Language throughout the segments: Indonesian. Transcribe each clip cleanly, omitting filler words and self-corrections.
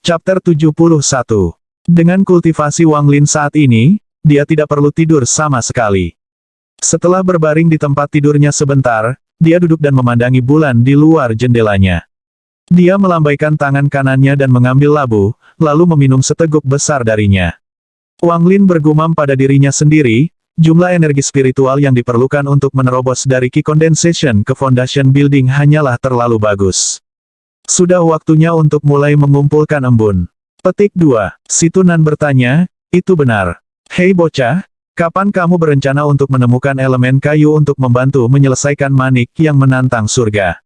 Chapter 71. Dengan kultivasi Wang Lin saat ini, dia tidak perlu tidur sama sekali. Setelah berbaring di tempat tidurnya sebentar, dia duduk dan memandangi bulan di luar jendelanya. Dia melambaikan tangan kanannya dan mengambil labu, lalu meminum seteguk besar darinya. Wang Lin bergumam pada dirinya sendiri, jumlah energi spiritual yang diperlukan untuk menerobos dari Qi Condensation ke Foundation Building hanyalah terlalu bagus. Sudah waktunya untuk mulai mengumpulkan embun. Petik 2. Si Tunan bertanya, itu benar. Hei bocah, kapan kamu berencana untuk menemukan elemen kayu untuk membantu menyelesaikan manik yang menantang surga?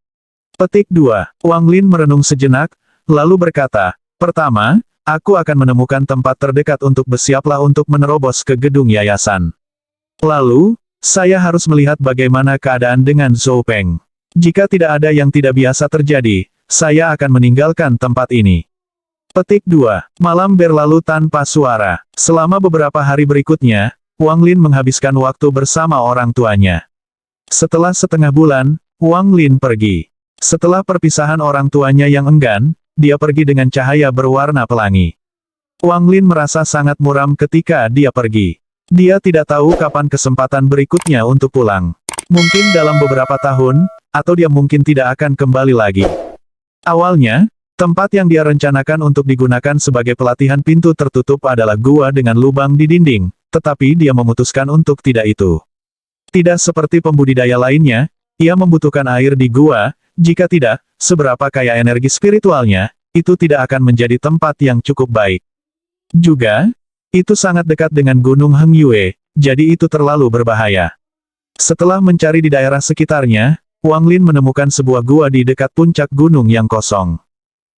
Petik 2. Wang Lin merenung sejenak, lalu berkata, pertama, aku akan menemukan tempat terdekat untuk bersiaplah untuk menerobos ke gedung yayasan. Lalu, saya harus melihat bagaimana keadaan dengan Zhou Peng. Jika tidak ada yang tidak biasa terjadi, saya akan meninggalkan tempat ini. Petik 2. Malam berlalu tanpa suara. Selama beberapa hari berikutnya, Wang Lin menghabiskan waktu bersama orang tuanya. Setelah setengah bulan, Wang Lin pergi. Setelah perpisahan orang tuanya yang enggan, dia pergi dengan cahaya berwarna pelangi. Wang Lin merasa sangat muram ketika dia pergi. Dia tidak tahu kapan kesempatan berikutnya untuk pulang. Mungkin dalam beberapa tahun, atau dia mungkin tidak akan kembali lagi. Awalnya, tempat yang dia rencanakan untuk digunakan sebagai pelatihan pintu tertutup adalah gua dengan lubang di dinding, tetapi dia memutuskan untuk tidak itu. Tidak seperti pembudidaya lainnya, ia membutuhkan air di gua, jika tidak, seberapa kaya energi spiritualnya, itu tidak akan menjadi tempat yang cukup baik. Juga, itu sangat dekat dengan Gunung Heng Yue, jadi itu terlalu berbahaya. Setelah mencari di daerah sekitarnya, Wang Lin menemukan sebuah gua di dekat puncak gunung yang kosong.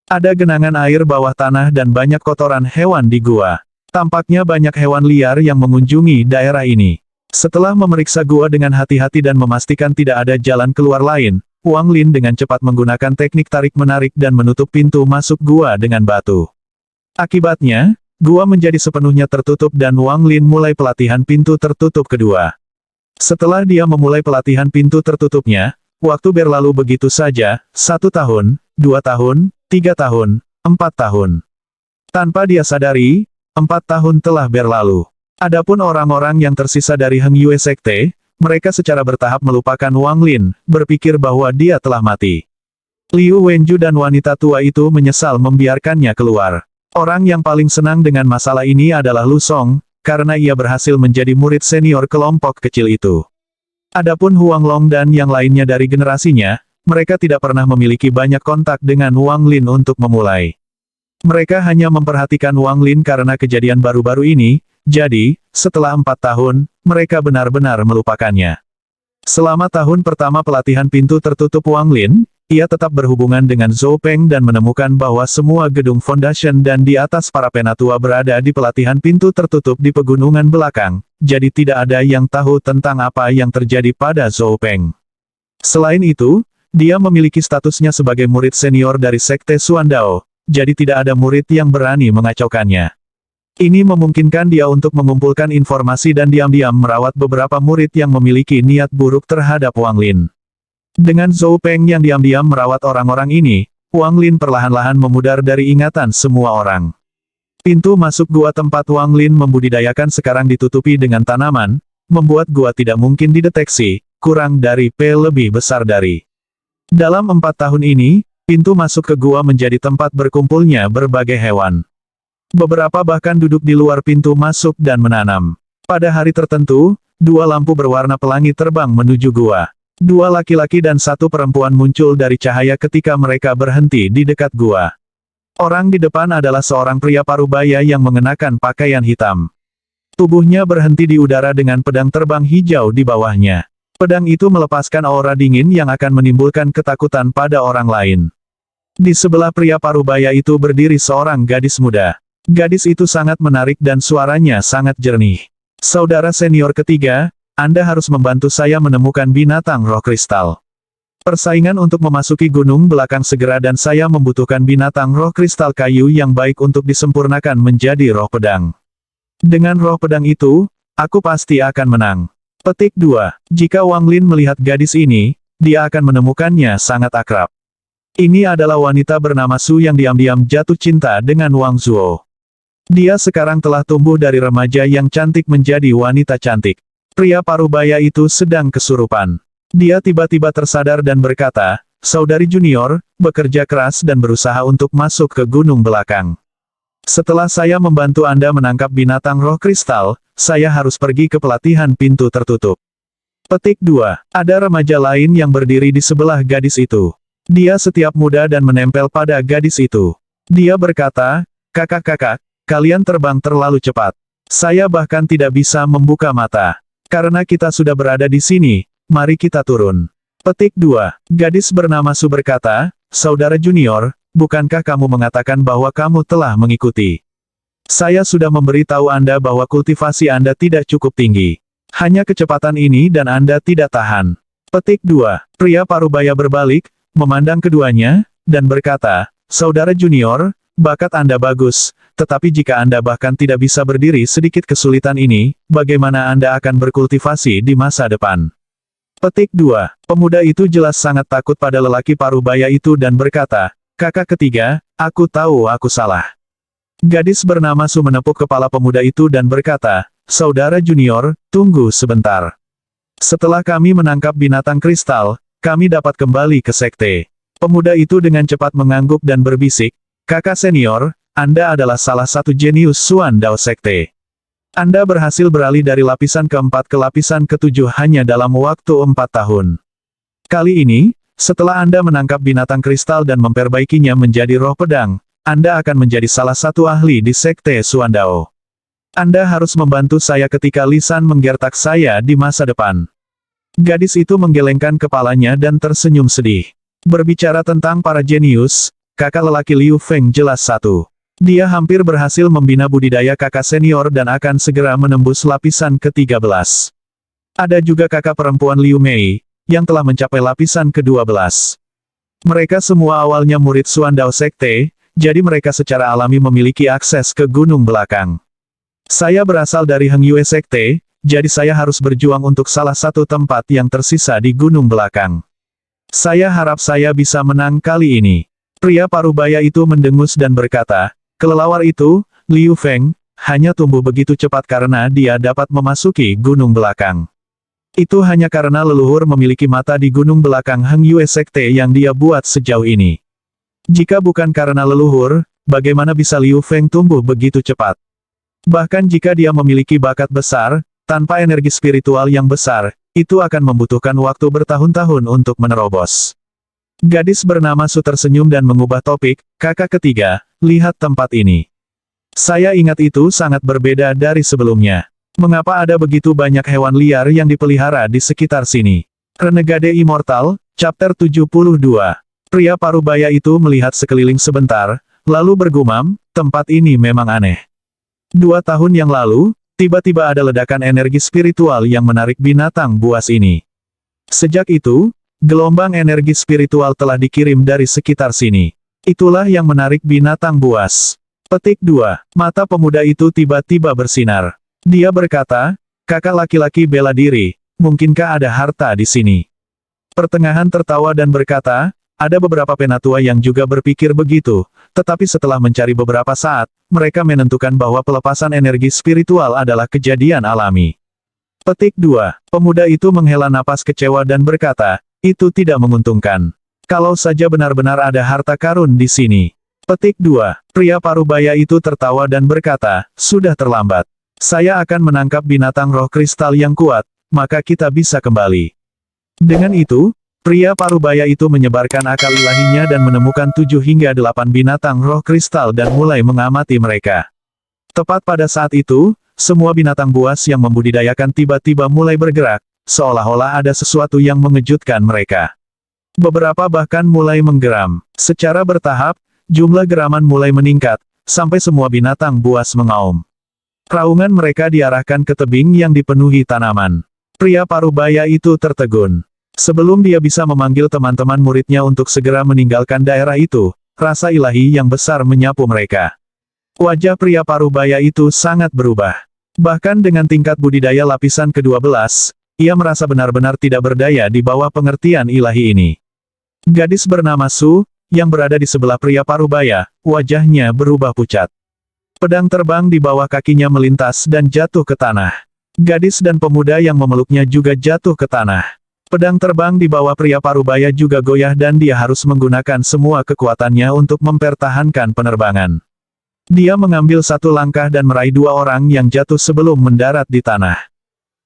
Ada genangan air bawah tanah dan banyak kotoran hewan di gua. Tampaknya banyak hewan liar yang mengunjungi daerah ini. Setelah memeriksa gua dengan hati-hati dan memastikan tidak ada jalan keluar lain, Wang Lin dengan cepat menggunakan teknik tarik-menarik dan menutup pintu masuk gua dengan batu. Akibatnya, gua menjadi sepenuhnya tertutup dan Wang Lin mulai pelatihan pintu tertutup kedua. Setelah dia memulai pelatihan pintu tertutupnya, waktu berlalu begitu saja, 1 tahun, 2 tahun, 3 tahun, 4 tahun. Tanpa dia sadari, 4 tahun telah berlalu. Adapun orang-orang yang tersisa dari Heng Yue Sekte, mereka secara bertahap melupakan Wang Lin, berpikir bahwa dia telah mati. Liu Wenju dan wanita tua itu menyesal membiarkannya keluar. Orang yang paling senang dengan masalah ini adalah Lu Song, karena ia berhasil menjadi murid senior kelompok kecil itu. Adapun Huang Long dan yang lainnya dari generasinya, mereka tidak pernah memiliki banyak kontak dengan Wang Lin untuk memulai. Mereka hanya memperhatikan Wang Lin karena kejadian baru-baru ini, jadi, setelah 4 tahun, mereka benar-benar melupakannya. Selama tahun pertama pelatihan pintu tertutup Wang Lin, ia tetap berhubungan dengan Zhou Peng dan menemukan bahwa semua gedung Foundation dan di atas para penatua berada di pelatihan pintu tertutup di pegunungan belakang, jadi tidak ada yang tahu tentang apa yang terjadi pada Zhou Peng. Selain itu, dia memiliki statusnya sebagai murid senior dari Sekte Xuandao, jadi tidak ada murid yang berani mengacaukannya. Ini memungkinkan dia untuk mengumpulkan informasi dan diam-diam merawat beberapa murid yang memiliki niat buruk terhadap Wang Lin. Dengan Zhou Peng yang diam-diam merawat orang-orang ini, Wang Lin perlahan-lahan memudar dari ingatan semua orang. Pintu masuk gua tempat Wang Lin membudidayakan sekarang ditutupi dengan tanaman, membuat gua tidak mungkin dideteksi, kurang dari P lebih besar dari. Dalam 4 tahun ini, pintu masuk ke gua menjadi tempat berkumpulnya berbagai hewan. Beberapa bahkan duduk di luar pintu masuk dan menanam. Pada hari tertentu, 2 lampu berwarna pelangi terbang menuju gua. 2 laki-laki dan 1 perempuan muncul dari cahaya ketika mereka berhenti di dekat gua. Orang di depan adalah seorang pria parubaya yang mengenakan pakaian hitam. Tubuhnya berhenti di udara dengan pedang terbang hijau di bawahnya. Pedang itu melepaskan aura dingin yang akan menimbulkan ketakutan pada orang lain. Di sebelah pria parubaya itu berdiri seorang gadis muda. Gadis itu sangat menarik dan suaranya sangat jernih. Saudara senior ketiga, Anda harus membantu saya menemukan binatang roh kristal. Persaingan untuk memasuki gunung belakang segera dan saya membutuhkan binatang roh kristal kayu yang baik untuk disempurnakan menjadi roh pedang. Dengan roh pedang itu, aku pasti akan menang. Petik 2. Jika Wang Lin melihat gadis ini, dia akan menemukannya sangat akrab. Ini adalah wanita bernama Su yang diam-diam jatuh cinta dengan Wang Zuo. Dia sekarang telah tumbuh dari remaja yang cantik menjadi wanita cantik. Pria parubaya itu sedang kesurupan. Dia tiba-tiba tersadar dan berkata, "Saudari junior, bekerja keras dan berusaha untuk masuk ke gunung belakang. Setelah saya membantu Anda menangkap binatang roh kristal, saya harus pergi ke pelatihan pintu tertutup." Petik 2. Ada remaja lain yang berdiri di sebelah gadis itu. Dia setiap muda dan menempel pada gadis itu. Dia berkata, "Kakak-kakak, kalian terbang terlalu cepat. Saya bahkan tidak bisa membuka mata. Karena kita sudah berada di sini, mari kita turun." Petik 2. Gadis bernama Su berkata, "Saudara junior, bukankah kamu mengatakan bahwa kamu telah mengikuti? Saya sudah memberitahu Anda bahwa kultivasi Anda tidak cukup tinggi. Hanya kecepatan ini dan Anda tidak tahan." Petik 2. Pria parubaya berbalik, memandang keduanya, dan berkata, "Saudara junior, bakat Anda bagus, tetapi jika Anda bahkan tidak bisa berdiri sedikit kesulitan ini, bagaimana Anda akan berkultivasi di masa depan?" Petik 2. Pemuda itu jelas sangat takut pada lelaki parubaya itu dan berkata, "Kakak ketiga, aku tahu aku salah." Gadis bernama Su menepuk kepala pemuda itu dan berkata, "Saudara junior, tunggu sebentar. Setelah kami menangkap binatang kristal, kami dapat kembali ke sekte." Pemuda itu dengan cepat mengangguk dan berbisik, "Kakak senior, Anda adalah salah satu jenius Suan Dao Sekte. Anda berhasil beralih dari lapisan keempat ke lapisan ketujuh hanya dalam waktu 4 tahun. Kali ini, setelah Anda menangkap binatang kristal dan memperbaikinya menjadi roh pedang, Anda akan menjadi salah satu ahli di Sekte Suan Dao. Anda harus membantu saya ketika lisan menggertak saya di masa depan." Gadis itu menggelengkan kepalanya dan tersenyum sedih. Berbicara tentang para jenius, kakak lelaki Liu Feng jelas satu. Dia hampir berhasil membina budidaya kakak senior dan akan segera menembus lapisan ke-13. Ada juga kakak perempuan Liu Mei, yang telah mencapai lapisan ke-12. Mereka semua awalnya murid Suan Dao Sekte, jadi mereka secara alami memiliki akses ke gunung belakang. Saya berasal dari Heng Yue Sekte, jadi saya harus berjuang untuk salah satu tempat yang tersisa di gunung belakang. Saya harap saya bisa menang kali ini. Pria parubaya itu mendengus dan berkata, "Kelelawar itu, Liu Feng, hanya tumbuh begitu cepat karena dia dapat memasuki gunung belakang. Itu hanya karena leluhur memiliki mata di gunung belakang Heng Yue Sekte yang dia buat sejauh ini. Jika bukan karena leluhur, bagaimana bisa Liu Feng tumbuh begitu cepat? Bahkan jika dia memiliki bakat besar, tanpa energi spiritual yang besar, itu akan membutuhkan waktu bertahun-tahun untuk menerobos." Gadis bernama Su tersenyum dan mengubah topik, "Kakak ketiga, lihat tempat ini. Saya ingat itu sangat berbeda dari sebelumnya. Mengapa ada begitu banyak hewan liar yang dipelihara di sekitar sini?" Renegade Immortal, Chapter 72. Pria parubaya itu melihat sekeliling sebentar, lalu bergumam, "Tempat ini memang aneh. 2 tahun yang lalu, tiba-tiba ada ledakan energi spiritual yang menarik binatang buas ini. Sejak itu, gelombang energi spiritual telah dikirim dari sekitar sini. Itulah yang menarik binatang buas." Petik 2. Mata pemuda itu tiba-tiba bersinar. Dia berkata, "Kakak laki-laki bela diri, mungkinkah ada harta di sini?" Pertengahan tertawa dan berkata, "Ada beberapa penatua yang juga berpikir begitu, tetapi setelah mencari beberapa saat, mereka menentukan bahwa pelepasan energi spiritual adalah kejadian alami." Petik 2. Pemuda itu menghela napas kecewa dan berkata, "Itu tidak menguntungkan. Kalau saja benar-benar ada harta karun di sini." Petik 2. Pria parubaya itu tertawa dan berkata, "Sudah terlambat. Saya akan menangkap binatang roh kristal yang kuat, maka kita bisa kembali." Dengan itu, pria parubaya itu menyebarkan akal ilahinya dan menemukan 7 hingga 8 binatang roh kristal dan mulai mengamati mereka. Tepat pada saat itu, semua binatang buas yang membudidayakan tiba-tiba mulai bergerak, seolah-olah ada sesuatu yang mengejutkan mereka. Beberapa bahkan mulai menggeram. Secara bertahap, jumlah geraman mulai meningkat, sampai semua binatang buas mengaum. Raungan mereka diarahkan ke tebing yang dipenuhi tanaman. Pria parubaya itu tertegun. Sebelum dia bisa memanggil teman-teman muridnya untuk segera meninggalkan daerah itu, rasa ilahi yang besar menyapu mereka. Wajah pria parubaya itu sangat berubah. Bahkan dengan tingkat budidaya lapisan ke-12, ia merasa benar-benar tidak berdaya di bawah pengertian ilahi ini. Gadis bernama Su, yang berada di sebelah pria parubaya, wajahnya berubah pucat. Pedang terbang di bawah kakinya melintas dan jatuh ke tanah. Gadis dan pemuda yang memeluknya juga jatuh ke tanah. Pedang terbang di bawah pria parubaya juga goyah dan dia harus menggunakan semua kekuatannya untuk mempertahankan penerbangan. Dia mengambil satu langkah dan meraih dua orang yang jatuh sebelum mendarat di tanah.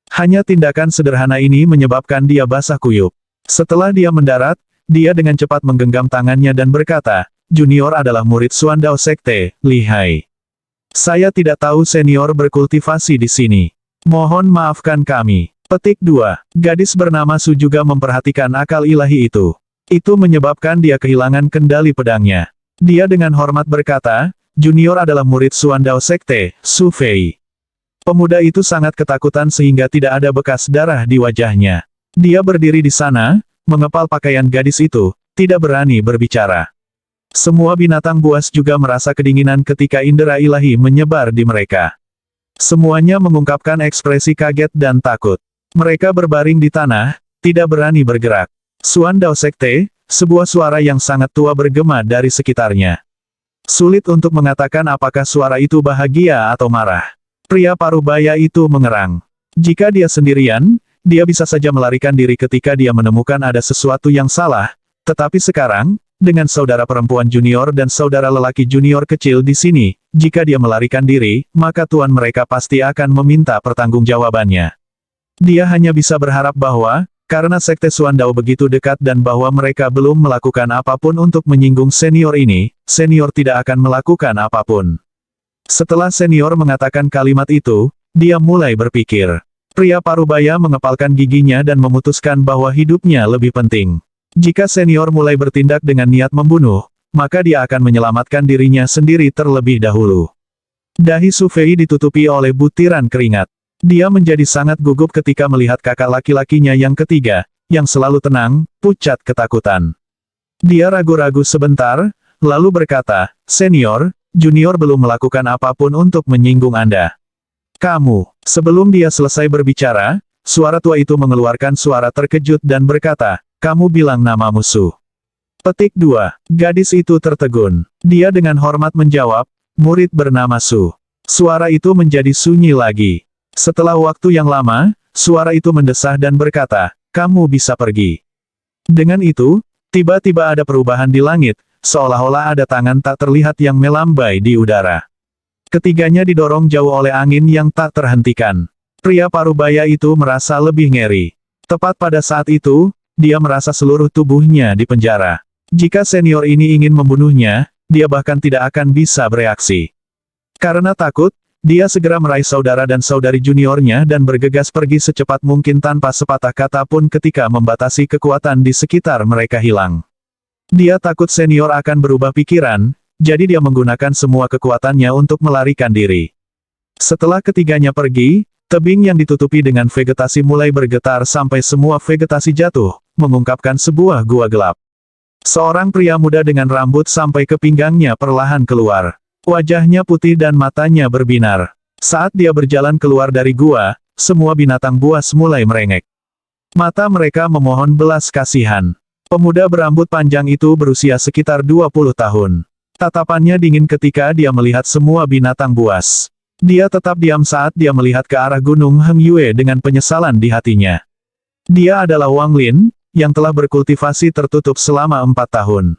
Hanya tindakan sederhana ini menyebabkan dia basah kuyup. Setelah dia mendarat, dia dengan cepat menggenggam tangannya dan berkata, "Junior adalah murid Suandao Sekte, lihai. Saya tidak tahu senior berkultivasi di sini. Mohon maafkan kami." Petik 2. Gadis bernama Su juga memperhatikan akal ilahi itu. Itu menyebabkan dia kehilangan kendali pedangnya. Dia dengan hormat berkata, "Junior adalah murid Suandao Sekte, Su Fei." Pemuda itu sangat ketakutan sehingga tidak ada bekas darah di wajahnya. Dia berdiri di sana, mengepal pakaian gadis itu, tidak berani berbicara. Semua binatang buas juga merasa kedinginan ketika indera ilahi menyebar di mereka. Semuanya mengungkapkan ekspresi kaget dan takut. Mereka berbaring di tanah, tidak berani bergerak. Suandao Sekte, sebuah suara yang sangat tua bergema dari sekitarnya. Sulit untuk mengatakan apakah suara itu bahagia atau marah. Pria parubaya itu mengerang. Jika dia sendirian, dia bisa saja melarikan diri ketika dia menemukan ada sesuatu yang salah, tetapi sekarang, dengan saudara perempuan junior dan saudara lelaki junior kecil di sini, jika dia melarikan diri, maka tuan mereka pasti akan meminta pertanggungjawabannya. Dia hanya bisa berharap bahwa, karena Sekte Suandao begitu dekat dan bahwa mereka belum melakukan apapun untuk menyinggung senior ini, senior tidak akan melakukan apapun. Setelah senior mengatakan kalimat itu, dia mulai berpikir. Pria parubaya mengepalkan giginya dan memutuskan bahwa hidupnya lebih penting. Jika senior mulai bertindak dengan niat membunuh, maka dia akan menyelamatkan dirinya sendiri terlebih dahulu. Dahi Su Fei ditutupi oleh butiran keringat. Dia menjadi sangat gugup ketika melihat kakak laki-lakinya yang ketiga, yang selalu tenang, pucat ketakutan. Dia ragu-ragu sebentar, lalu berkata, "Senior, junior belum melakukan apapun untuk menyinggung Anda." "Kamu." Sebelum dia selesai berbicara, suara tua itu mengeluarkan suara terkejut dan berkata, "Kamu bilang nama musuh." Petik 2. Gadis itu tertegun. Dia dengan hormat menjawab, "Murid bernama Su." Suara itu menjadi sunyi lagi. Setelah waktu yang lama, suara itu mendesah dan berkata, "Kamu bisa pergi." Dengan itu, tiba-tiba ada perubahan di langit, seolah-olah ada tangan tak terlihat yang melambai di udara. Ketiganya didorong jauh oleh angin yang tak terhentikan. Pria parubaya itu merasa lebih ngeri. Tepat pada saat itu, dia merasa seluruh tubuhnya di penjara. Jika senior ini ingin membunuhnya, dia bahkan tidak akan bisa bereaksi. Karena takut, dia segera meraih saudara dan saudari juniornya dan bergegas pergi secepat mungkin tanpa sepatah kata pun ketika membatasi kekuatan di sekitar mereka hilang. Dia takut senior akan berubah pikiran, jadi dia menggunakan semua kekuatannya untuk melarikan diri. Setelah ketiganya pergi, tebing yang ditutupi dengan vegetasi mulai bergetar sampai semua vegetasi jatuh, mengungkapkan sebuah gua gelap. Seorang pria muda dengan rambut sampai ke pinggangnya perlahan keluar. Wajahnya putih dan matanya berbinar. Saat dia berjalan keluar dari gua, semua binatang buas mulai merengek. Mata mereka memohon belas kasihan. Pemuda berambut panjang itu berusia sekitar 20 tahun. Tatapannya dingin ketika dia melihat semua binatang buas. Dia tetap diam saat dia melihat ke arah Gunung Heng Yue dengan penyesalan di hatinya. Dia adalah Wang Lin, yang telah berkultivasi tertutup selama 4 tahun.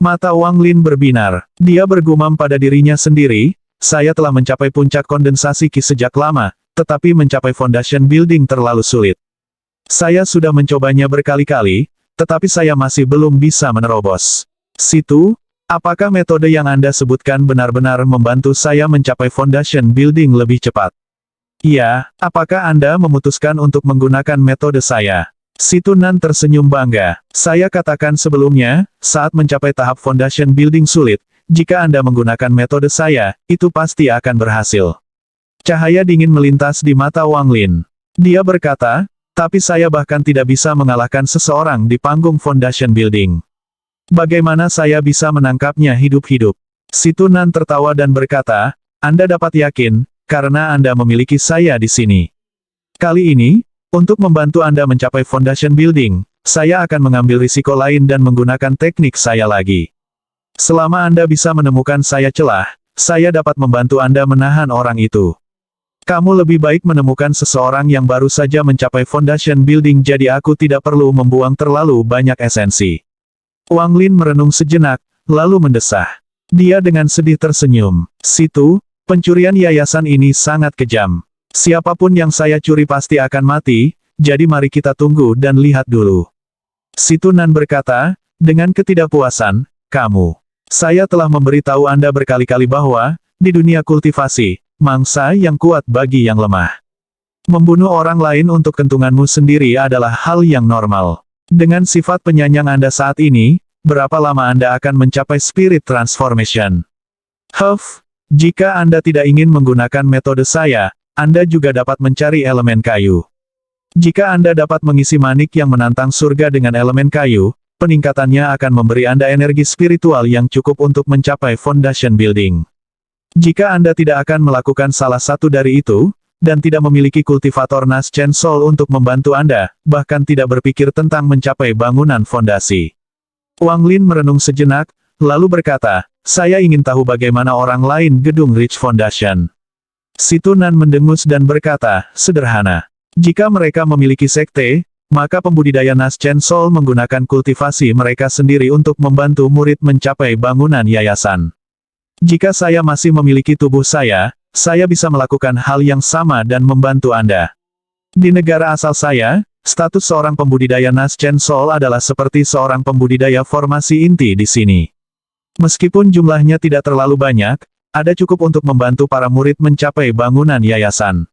Mata Wang Lin berbinar. Dia bergumam pada dirinya sendiri, "Saya telah mencapai puncak kondensasi Qi sejak lama, tetapi mencapai foundation building terlalu sulit. Saya sudah mencobanya berkali-kali, tetapi saya masih belum bisa menerobos. Situ, apakah metode yang Anda sebutkan benar-benar membantu saya mencapai foundation building lebih cepat?" "Iya, apakah Anda memutuskan untuk menggunakan metode saya?" Situ Nan tersenyum bangga. "Saya katakan sebelumnya, saat mencapai tahap foundation building sulit, jika Anda menggunakan metode saya, itu pasti akan berhasil." Cahaya dingin melintas di mata Wang Lin. Dia berkata, "Tapi saya bahkan tidak bisa mengalahkan seseorang di panggung foundation building. Bagaimana saya bisa menangkapnya hidup-hidup?" Situ Nan tertawa dan berkata, "Anda dapat yakin, karena Anda memiliki saya di sini. Kali ini, untuk membantu Anda mencapai foundation building, saya akan mengambil risiko lain dan menggunakan teknik saya lagi. Selama Anda bisa menemukan saya celah, saya dapat membantu Anda menahan orang itu. Kamu lebih baik menemukan seseorang yang baru saja mencapai foundation building, jadi aku tidak perlu membuang terlalu banyak esensi. Wang Lin merenung sejenak, lalu mendesah. Dia dengan sedih tersenyum. Situ, pencurian yayasan ini sangat kejam. Siapapun yang saya curi pasti akan mati, jadi mari kita tunggu dan lihat dulu. Situ Nan berkata, dengan ketidakpuasan, kamu. Saya telah memberitahu Anda berkali-kali bahwa, di dunia kultivasi, mangsa yang kuat bagi yang lemah. Membunuh orang lain untuk keuntunganmu sendiri adalah hal yang normal. Dengan sifat penyayang Anda saat ini, berapa lama Anda akan mencapai spirit transformation? Jika Anda tidak ingin menggunakan metode saya, Anda juga dapat mencari elemen kayu. Jika Anda dapat mengisi manik yang menantang surga dengan elemen kayu, peningkatannya akan memberi Anda energi spiritual yang cukup untuk mencapai foundation building. Jika Anda tidak akan melakukan salah satu dari itu, dan tidak memiliki kultivator Nas Chen Soul untuk membantu Anda, bahkan tidak berpikir tentang mencapai bangunan fondasi. Wang Lin merenung sejenak, lalu berkata, saya ingin tahu bagaimana orang lain gedung Rich Foundation. Situ Nan mendengus dan berkata, sederhana. Jika mereka memiliki sekte, maka pembudidaya Nas Chen Soul menggunakan kultivasi mereka sendiri untuk membantu murid mencapai bangunan yayasan. Jika saya masih memiliki tubuh saya bisa melakukan hal yang sama dan membantu Anda. Di negara asal saya, status seorang pembudidaya Nas Chen Soul adalah seperti seorang pembudidaya formasi inti di sini. Meskipun jumlahnya tidak terlalu banyak, ada cukup untuk membantu para murid mencapai bangunan yayasan.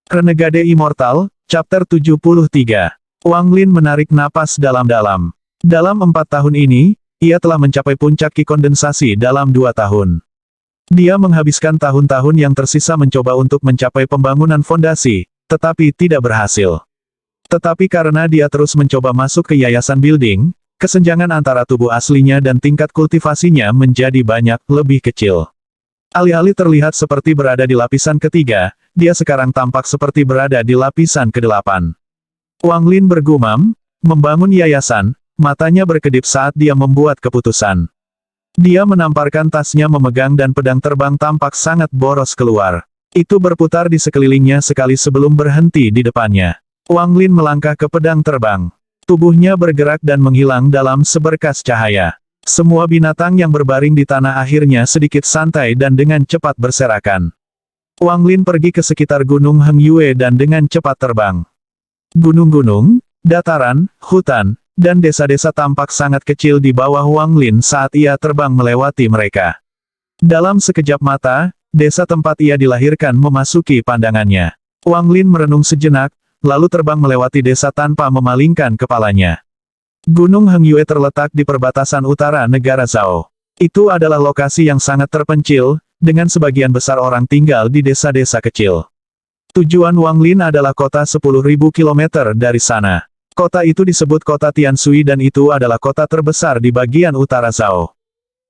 Renegade Immortal, Chapter 73. Wang Lin menarik napas dalam-dalam. Dalam 4 tahun ini, ia telah mencapai puncak ki kondensasi dalam 2 tahun. Dia menghabiskan tahun-tahun yang tersisa mencoba untuk mencapai pembangunan fondasi, tetapi tidak berhasil. Tetapi karena dia terus mencoba masuk ke yayasan building, kesenjangan antara tubuh aslinya dan tingkat kultivasinya menjadi banyak lebih kecil. Alih-alih terlihat seperti berada di lapisan ketiga, dia sekarang tampak seperti berada di lapisan ke-8. Wang Lin bergumam, membangun yayasan, matanya berkedip saat dia membuat keputusan. Dia menamparkan tasnya memegang dan pedang terbang tampak sangat boros keluar. Itu berputar di sekelilingnya sekali sebelum berhenti di depannya. Wang Lin melangkah ke pedang terbang. Tubuhnya bergerak dan menghilang dalam seberkas cahaya. Semua binatang yang berbaring di tanah akhirnya sedikit santai dan dengan cepat berserakan. Wang Lin pergi ke sekitar Gunung Heng Yue dan dengan cepat terbang. Gunung-gunung, dataran, hutan, dan desa-desa tampak sangat kecil di bawah Wang Lin saat ia terbang melewati mereka. Dalam sekejap mata, desa tempat ia dilahirkan memasuki pandangannya. Wang Lin merenung sejenak, lalu terbang melewati desa tanpa memalingkan kepalanya. Gunung Heng Yue terletak di perbatasan utara negara Zhao. Itu adalah lokasi yang sangat terpencil, dengan sebagian besar orang tinggal di desa-desa kecil. Tujuan Wang Lin adalah kota 10.000 km dari sana. Kota itu disebut kota Tianshui dan itu adalah kota terbesar di bagian utara Zhao.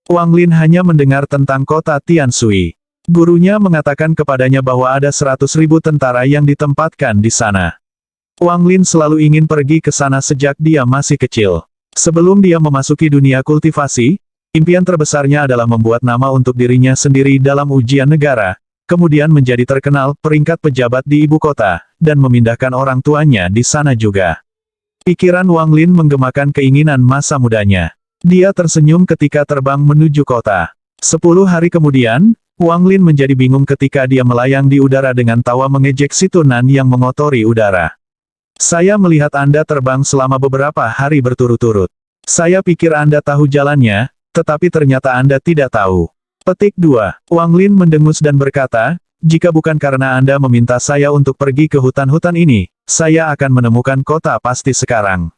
Wang Lin hanya mendengar tentang kota Tianshui. Gurunya mengatakan kepadanya bahwa ada 100.000 tentara yang ditempatkan di sana. Wang Lin selalu ingin pergi ke sana sejak dia masih kecil. Sebelum dia memasuki dunia kultivasi, impian terbesarnya adalah membuat nama untuk dirinya sendiri dalam ujian negara, kemudian menjadi terkenal peringkat pejabat di ibu kota, dan memindahkan orang tuanya di sana juga. Pikiran Wang Lin menggemakan keinginan masa mudanya. Dia tersenyum ketika terbang menuju kota. 10 hari kemudian, Wang Lin menjadi bingung ketika dia melayang di udara dengan tawa mengejek Situ Nan yang mengotori udara. Saya melihat Anda terbang selama beberapa hari berturut-turut. Saya pikir Anda tahu jalannya, tetapi ternyata Anda tidak tahu. Petik 2. Wang Lin mendengus dan berkata, jika bukan karena Anda meminta saya untuk pergi ke hutan-hutan ini, saya akan menemukan kota pasti sekarang.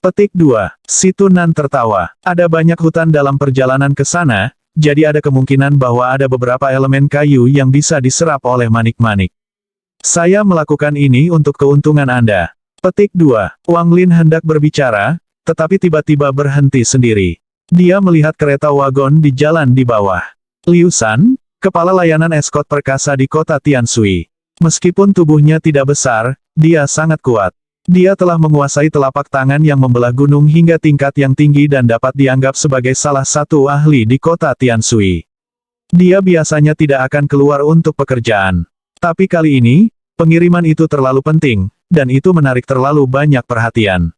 Petik 2. Situ Nan tertawa. Ada banyak hutan dalam perjalanan ke sana, jadi ada kemungkinan bahwa ada beberapa elemen kayu yang bisa diserap oleh manik-manik. Saya melakukan ini untuk keuntungan Anda. Petik 2. Wang Lin hendak berbicara, tetapi tiba-tiba berhenti sendiri. Dia melihat kereta wagon di jalan di bawah. Liu San, kepala layanan eskort perkasa di kota Tianshui. Meskipun tubuhnya tidak besar, dia sangat kuat. Dia telah menguasai telapak tangan yang membelah gunung hingga tingkat yang tinggi dan dapat dianggap sebagai salah satu ahli di kota Tianshui. Dia biasanya tidak akan keluar untuk pekerjaan. Tapi kali ini, pengiriman itu terlalu penting, dan itu menarik terlalu banyak perhatian.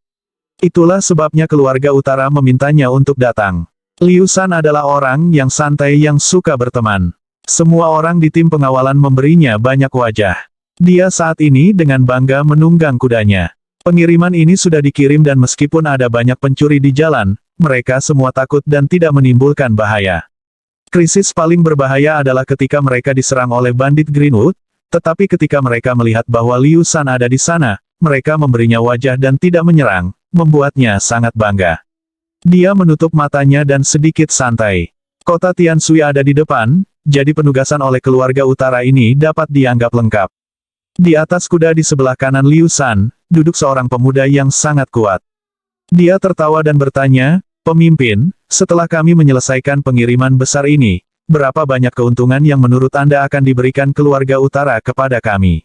Itulah sebabnya keluarga utara memintanya untuk datang. Liu Shan adalah orang yang santai yang suka berteman. Semua orang di tim pengawalan memberinya banyak wajah. Dia saat ini dengan bangga menunggang kudanya. Pengiriman ini sudah dikirim dan meskipun ada banyak pencuri di jalan, mereka semua takut dan tidak menimbulkan bahaya. Krisis paling berbahaya adalah ketika mereka diserang oleh bandit Greenwood, tetapi ketika mereka melihat bahwa Liu Shan ada di sana, mereka memberinya wajah dan tidak menyerang, membuatnya sangat bangga. Dia menutup matanya dan sedikit santai. Kota Tianshui ada di depan, jadi penugasan oleh keluarga utara ini dapat dianggap lengkap. Di atas kuda di sebelah kanan Liu Shan, duduk seorang pemuda yang sangat kuat. Dia tertawa dan bertanya, "Pemimpin, setelah kami menyelesaikan pengiriman besar ini, berapa banyak keuntungan yang menurut Anda akan diberikan keluarga utara kepada kami?"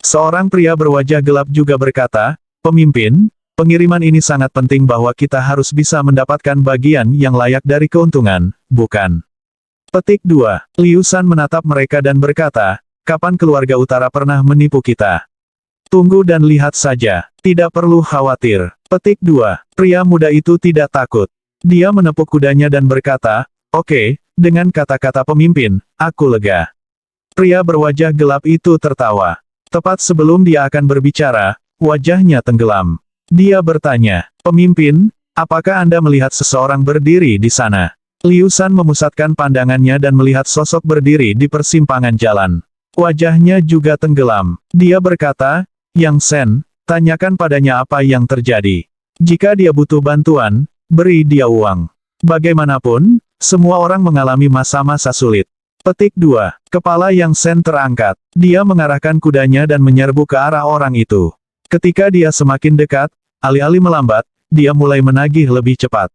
Seorang pria berwajah gelap juga berkata, "Pemimpin, pengiriman ini sangat penting bahwa kita harus bisa mendapatkan bagian yang layak dari keuntungan, bukan?" Petik 2. Liu Shan menatap mereka dan berkata, "Kapan keluarga utara pernah menipu kita? Tunggu dan lihat saja, tidak perlu khawatir." Petik 2. Pria muda itu tidak takut. Dia menepuk kudanya dan berkata, "Oke, dengan kata-kata pemimpin, aku lega." Pria berwajah gelap itu tertawa. Tepat sebelum dia akan berbicara, wajahnya tenggelam. Dia bertanya, "Pemimpin, apakah Anda melihat seseorang berdiri di sana?" Liu Shan memusatkan pandangannya dan melihat sosok berdiri di persimpangan jalan. Wajahnya juga tenggelam. Dia berkata, "Yang Shen, tanyakan padanya apa yang terjadi. Jika dia butuh bantuan, beri dia uang." Bagaimanapun, semua orang mengalami masa-masa sulit. Petik 2. Kepala Yang Shen terangkat. Dia mengarahkan kudanya dan menyerbu ke arah orang itu. Ketika dia semakin dekat, alih-alih melambat, dia mulai menagih lebih cepat.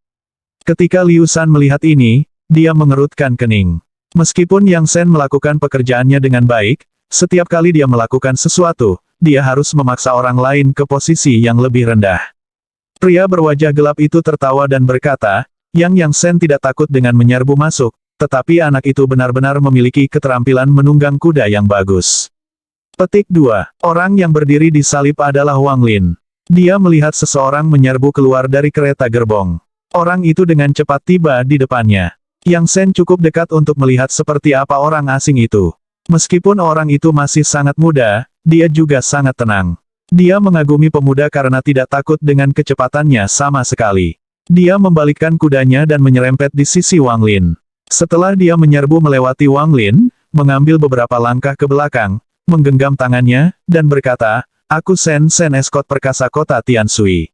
Ketika Liu Shan melihat ini, dia mengerutkan kening. Meskipun Yang Shen melakukan pekerjaannya dengan baik, setiap kali dia melakukan sesuatu, dia harus memaksa orang lain ke posisi yang lebih rendah. Pria berwajah gelap itu tertawa dan berkata, Yang Shen tidak takut dengan menyerbu masuk, tetapi anak itu benar-benar memiliki keterampilan menunggang kuda yang bagus. Petik 2. Orang yang berdiri di salib adalah Wang Lin. Dia melihat seseorang menyerbu keluar dari kereta gerbong. Orang itu dengan cepat tiba di depannya. Yang Shen cukup dekat untuk melihat seperti apa orang asing itu. Meskipun orang itu masih sangat muda, dia juga sangat tenang. Dia mengagumi pemuda karena tidak takut dengan kecepatannya sama sekali. Dia membalikkan kudanya dan menyerempet di sisi Wang Lin. Setelah dia menyerbu melewati Wang Lin, mengambil beberapa langkah ke belakang, menggenggam tangannya, dan berkata, "Aku Shen Escort Perkasa Kota Tianshui.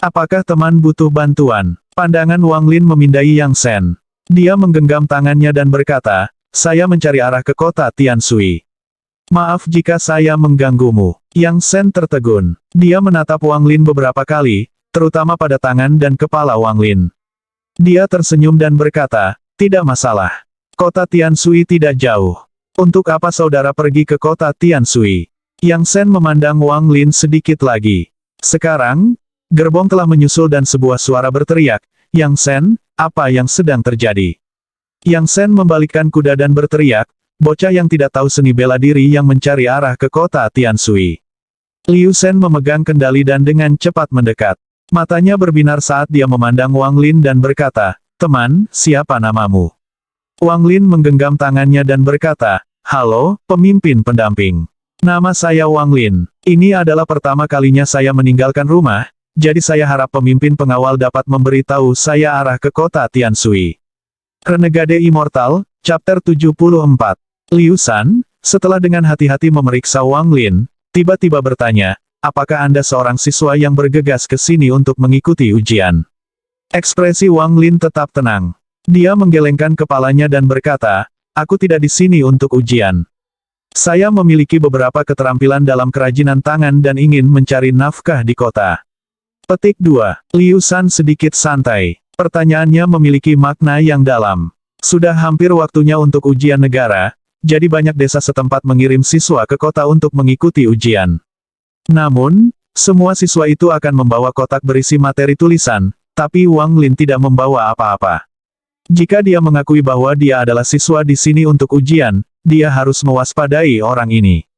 Apakah teman butuh bantuan?" Pandangan Wang Lin memindai Yang Shen. Dia menggenggam tangannya dan berkata, "Saya mencari arah ke kota Tianshui. Maaf jika saya mengganggumu." Yang Shen tertegun. Dia menatap Wang Lin beberapa kali, terutama pada tangan dan kepala Wang Lin. Dia tersenyum dan berkata, "Tidak masalah. Kota Tianshui tidak jauh. Untuk apa saudara pergi ke kota Tianshui?" Yang Shen memandang Wang Lin sedikit lagi. Sekarang, gerbong telah menyusul dan sebuah suara berteriak, "Yang Shen, apa yang sedang terjadi?" Yang Shen membalikkan kuda dan berteriak, "Bocah yang tidak tahu seni bela diri yang mencari arah ke kota Tianshui." Liu Shen memegang kendali dan dengan cepat mendekat. Matanya berbinar saat dia memandang Wang Lin dan berkata, "Teman, siapa namamu?" Wang Lin menggenggam tangannya dan berkata, "Halo, pemimpin pendamping. Nama saya Wang Lin. Ini adalah pertama kalinya saya meninggalkan rumah, jadi saya harap pemimpin pengawal dapat memberitahu saya arah ke kota Tianshui." Renegade Immortal, Chapter 74. Liu Shan, setelah dengan hati-hati memeriksa Wang Lin, tiba-tiba bertanya, "Apakah Anda seorang siswa yang bergegas ke sini untuk mengikuti ujian?" Ekspresi Wang Lin tetap tenang. Dia menggelengkan kepalanya dan berkata, "Aku tidak di sini untuk ujian. Saya memiliki beberapa keterampilan dalam kerajinan tangan dan ingin mencari nafkah di kota." Petik 2. Liu Shan sedikit santai. Pertanyaannya memiliki makna yang dalam. Sudah hampir waktunya untuk ujian negara, jadi banyak desa setempat mengirim siswa ke kota untuk mengikuti ujian. Namun, Semua siswa itu akan membawa kotak berisi materi tulisan, tapi Wang Lin tidak membawa apa-apa. Jika dia mengakui bahwa dia adalah siswa di sini untuk ujian, dia harus mewaspadai orang ini.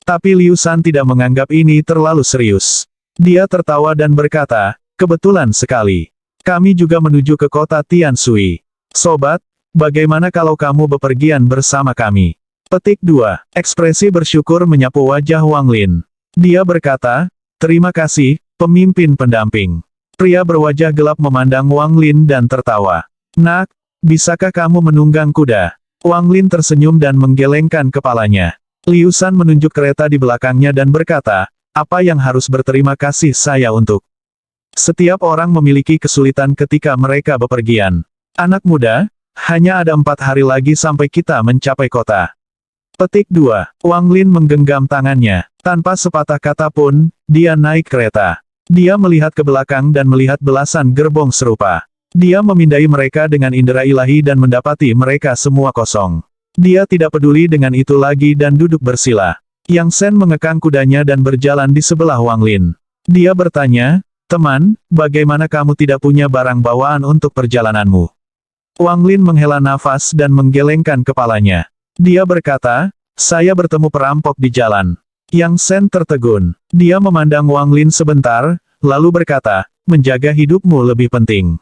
Tapi Liu Shan tidak menganggap ini terlalu serius. Dia tertawa dan berkata, kebetulan sekali. Kami juga menuju ke kota Tianshui. Sobat, bagaimana kalau kamu bepergian bersama kami? Petik 2. Ekspresi bersyukur menyapu wajah Wang Lin. Dia berkata, terima kasih, pemimpin pendamping. Pria berwajah gelap memandang Wang Lin dan tertawa. Nak, bisakah kamu menunggang kuda? Wang Lin tersenyum dan menggelengkan kepalanya. Liu Shan menunjuk kereta di belakangnya dan berkata, apa yang harus berterima kasih saya untuk? Setiap orang memiliki kesulitan ketika mereka bepergian. Anak muda, hanya ada 4 hari lagi sampai kita mencapai kota. Petik 2. Wang Lin menggenggam tangannya. Tanpa sepatah kata pun, dia naik kereta. Dia melihat ke belakang dan melihat belasan gerbong serupa. Dia memindai mereka dengan indera ilahi dan mendapati mereka semua kosong. Dia tidak peduli dengan itu lagi dan duduk bersila. Yang Shen mengekang kudanya dan berjalan di sebelah Wang Lin. Dia bertanya, teman, bagaimana kamu tidak punya barang bawaan untuk perjalananmu? Wang Lin menghela nafas dan menggelengkan kepalanya. Dia berkata, saya bertemu perampok di jalan. Yang Shen tertegun. Dia memandang Wang Lin sebentar, lalu berkata, menjaga hidupmu lebih penting.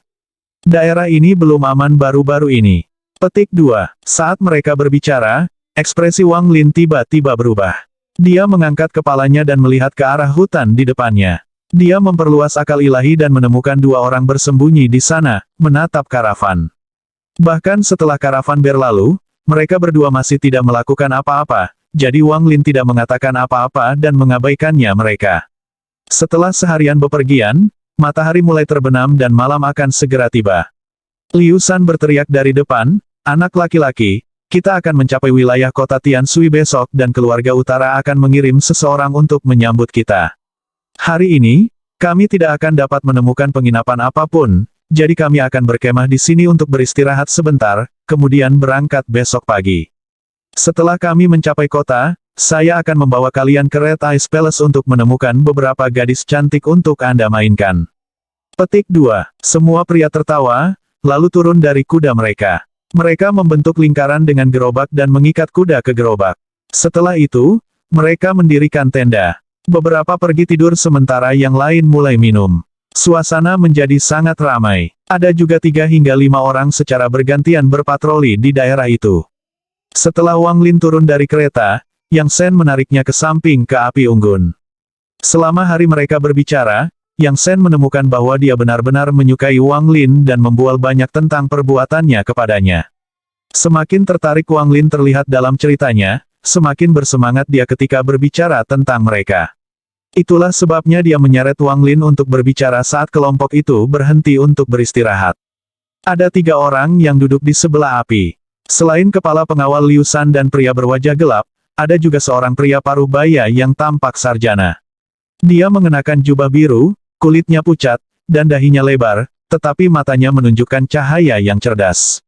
Daerah ini belum aman baru-baru ini. Petik 2. Saat mereka berbicara, ekspresi Wang Lin tiba-tiba berubah. Dia mengangkat kepalanya dan melihat ke arah hutan di depannya. Dia memperluas akal ilahi dan menemukan 2 orang bersembunyi di sana, menatap karavan. Bahkan setelah karavan berlalu, mereka berdua masih tidak melakukan apa-apa, jadi Wang Lin tidak mengatakan apa-apa dan mengabaikannya mereka. Setelah seharian bepergian, matahari mulai terbenam dan malam akan segera tiba. Liu Shan berteriak dari depan, anak laki-laki, kita akan mencapai wilayah kota Tianshui besok dan keluarga utara akan mengirim seseorang untuk menyambut kita. Hari ini, kami tidak akan dapat menemukan penginapan apapun, jadi kami akan berkemah di sini untuk beristirahat sebentar, kemudian berangkat besok pagi. Setelah kami mencapai kota, saya akan membawa kalian ke Red Ice Palace untuk menemukan beberapa gadis cantik untuk Anda mainkan. Petik 2. Semua pria tertawa, lalu turun dari kuda mereka. Mereka membentuk lingkaran dengan gerobak dan mengikat kuda ke gerobak. Setelah itu, mereka mendirikan tenda. Beberapa pergi tidur sementara yang lain mulai minum. Suasana menjadi sangat ramai. Ada juga 3 hingga 5 orang secara bergantian berpatroli di daerah itu. Setelah Wang Lin turun dari kereta, Yang Shen menariknya ke samping ke api unggun. Selama hari mereka berbicara, Yang Shen menemukan bahwa dia benar-benar menyukai Wang Lin dan membual banyak tentang perbuatannya kepadanya. Semakin tertarik Wang Lin terlihat dalam ceritanya, semakin bersemangat dia ketika berbicara tentang mereka. Itulah sebabnya dia menyeret Wang Lin untuk berbicara saat kelompok itu berhenti untuk beristirahat. Ada 3 orang yang duduk di sebelah api. Selain kepala pengawal Liu Shan dan pria berwajah gelap, ada juga seorang pria paruh baya yang tampak sarjana. Dia mengenakan jubah biru, kulitnya pucat, dan dahinya lebar, tetapi matanya menunjukkan cahaya yang cerdas.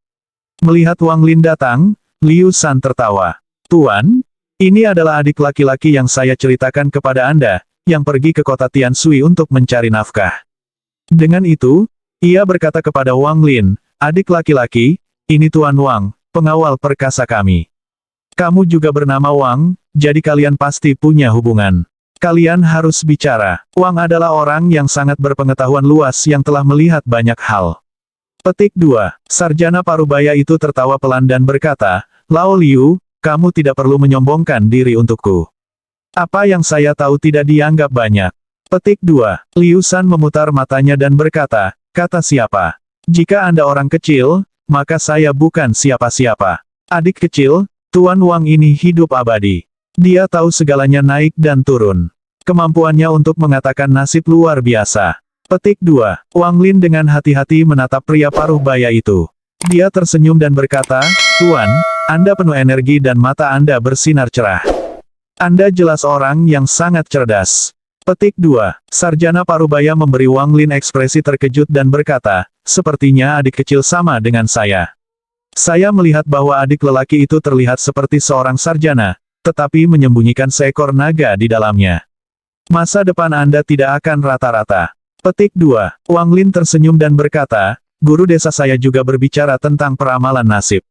Melihat Wang Lin datang, Liu Shan tertawa. Tuan, ini adalah adik laki-laki yang saya ceritakan kepada Anda, yang pergi ke kota Tianshui untuk mencari nafkah. Dengan itu, ia berkata kepada Wang Lin, adik laki-laki, ini Tuan Wang, pengawal perkasa kami. Kamu juga bernama Wang, jadi kalian pasti punya hubungan. Kalian harus bicara. Wang adalah orang yang sangat berpengetahuan luas yang telah melihat banyak hal. Petik 2. Sarjana parubaya itu tertawa pelan dan berkata, Lao Liu, kamu tidak perlu menyombongkan diri untukku. Apa yang saya tahu tidak dianggap banyak. Petik 2. Liu Shan memutar matanya dan berkata, kata siapa? Jika Anda orang kecil, maka saya bukan siapa-siapa. Adik kecil, Tuan Wang ini hidup abadi. Dia tahu segalanya naik dan turun. Kemampuannya untuk mengatakan nasib luar biasa. Petik 2. Wang Lin dengan hati-hati menatap pria paruh baya itu. Dia tersenyum dan berkata, Tuan, Anda penuh energi dan mata Anda bersinar cerah. Anda jelas orang yang sangat cerdas. Petik 2. Sarjana parubaya memberi Wang Lin ekspresi terkejut dan berkata, sepertinya adik kecil sama dengan saya. Saya melihat bahwa adik lelaki itu terlihat seperti seorang sarjana, tetapi menyembunyikan seekor naga di dalamnya. Masa depan Anda tidak akan rata-rata. Petik 2. Wang Lin tersenyum dan berkata, guru desa saya juga berbicara tentang peramalan nasib.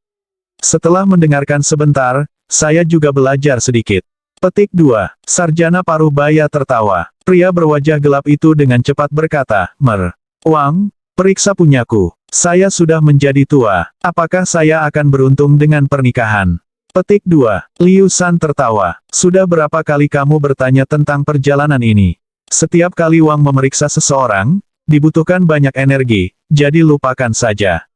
Setelah mendengarkan sebentar, saya juga belajar sedikit. Petik 2. Sarjana Parubaya tertawa. Pria berwajah gelap itu dengan cepat berkata, Wang, periksa punyaku. Saya sudah menjadi tua. Apakah saya akan beruntung dengan pernikahan? Petik 2. Liu San tertawa. Sudah berapa kali kamu bertanya tentang perjalanan ini? Setiap kali Wang memeriksa seseorang, dibutuhkan banyak energi, jadi lupakan saja.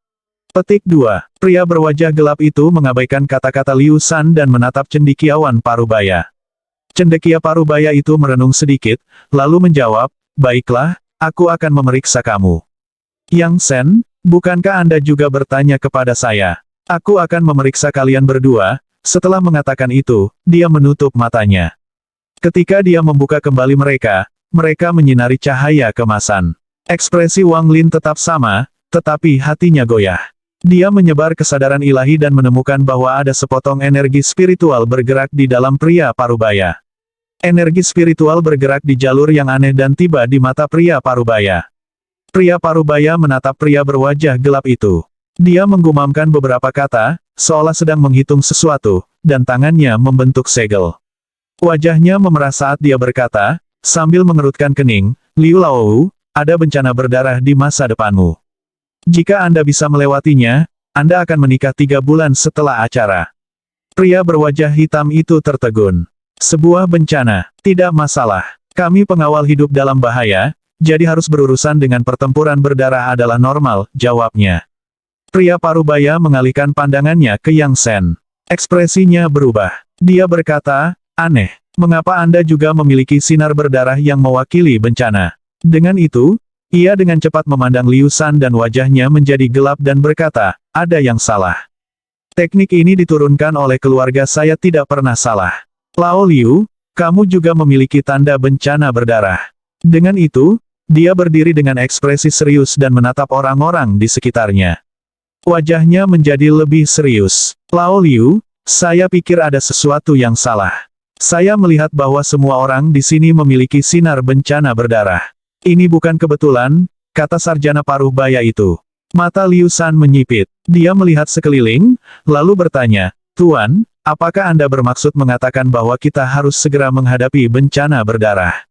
Petik 2. Pria berwajah gelap itu mengabaikan kata-kata Liu San dan menatap cendekiawan Parubaya. Cendekia Parubaya itu merenung sedikit, lalu menjawab, baiklah, aku akan memeriksa kamu. Yang Sen, bukankah Anda juga bertanya kepada saya? Aku akan memeriksa kalian berdua. Setelah mengatakan itu, dia menutup matanya. Ketika dia membuka kembali mereka menyinari cahaya kemasan. Ekspresi Wang Lin tetap sama, tetapi hatinya goyah. Dia menyebar kesadaran ilahi dan menemukan bahwa ada sepotong energi spiritual bergerak di dalam pria Parubaya. Energi spiritual bergerak di jalur yang aneh dan tiba di mata pria Parubaya. Pria Parubaya menatap pria berwajah gelap itu. Dia menggumamkan beberapa kata, seolah sedang menghitung sesuatu, dan tangannya membentuk segel. Wajahnya memerah saat dia berkata, sambil mengerutkan kening, Liu Laou, ada bencana berdarah di masa depanmu. Jika Anda bisa melewatinya, Anda akan menikah 3 bulan setelah acara. Pria berwajah hitam itu tertegun. Sebuah bencana, tidak masalah. Kami pengawal hidup dalam bahaya, jadi harus berurusan dengan pertempuran berdarah adalah normal, jawabnya. Pria Parubaya mengalihkan pandangannya ke Yang Sen. Ekspresinya berubah. Dia berkata, aneh, mengapa Anda juga memiliki sinar berdarah yang mewakili bencana? Dengan itu, ia dengan cepat memandang Liu San dan wajahnya menjadi gelap dan berkata, ada yang salah. Teknik ini diturunkan oleh keluarga saya tidak pernah salah. Lao Liu, kamu juga memiliki tanda bencana berdarah. Dengan itu, dia berdiri dengan ekspresi serius dan menatap orang-orang di sekitarnya. Wajahnya menjadi lebih serius. Lao Liu, saya pikir ada sesuatu yang salah. Saya melihat bahwa semua orang di sini memiliki sinar bencana berdarah. Ini bukan kebetulan, kata sarjana Parubaya itu. Mata Liu San menyipit. Dia melihat sekeliling, lalu bertanya, Tuan, apakah Anda bermaksud mengatakan bahwa kita harus segera menghadapi bencana berdarah?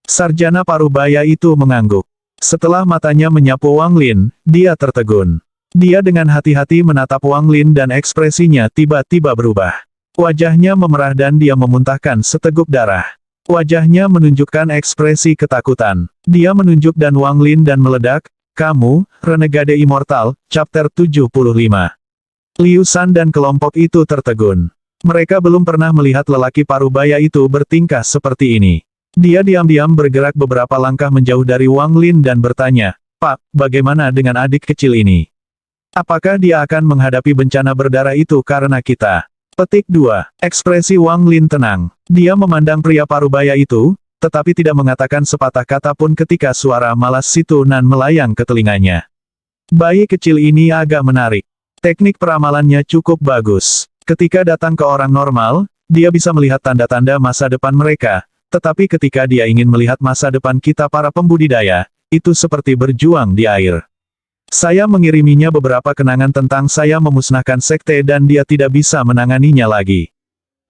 Sarjana Parubaya itu mengangguk. Setelah matanya menyapu Wang Lin, dia tertegun. Dia dengan hati-hati menatap Wang Lin dan ekspresinya tiba-tiba berubah. Wajahnya memerah dan dia memuntahkan seteguk darah. Wajahnya menunjukkan ekspresi ketakutan. Dia menunjuk dan Wang Lin dan meledak, kamu, renegade immortal, chapter 75. Liu San dan kelompok itu tertegun. Mereka belum pernah melihat lelaki Parubaya itu bertingkah seperti ini. Dia diam-diam bergerak beberapa langkah menjauh dari Wang Lin dan bertanya, Pak, bagaimana dengan adik kecil ini? Apakah dia akan menghadapi bencana berdarah itu karena kita? Petik 2. Ekspresi Wang Lin tenang. Dia memandang pria Parubaya itu, tetapi tidak mengatakan sepatah kata pun ketika suara malas Situ Nan melayang ke telinganya. Bayi kecil ini agak menarik. Teknik peramalannya cukup bagus. Ketika datang ke orang normal, dia bisa melihat tanda-tanda masa depan mereka, tetapi ketika dia ingin melihat masa depan kita para pembudidaya, itu seperti berjuang di air. Saya mengiriminya beberapa kenangan tentang saya memusnahkan sekte dan dia tidak bisa menanganinya lagi.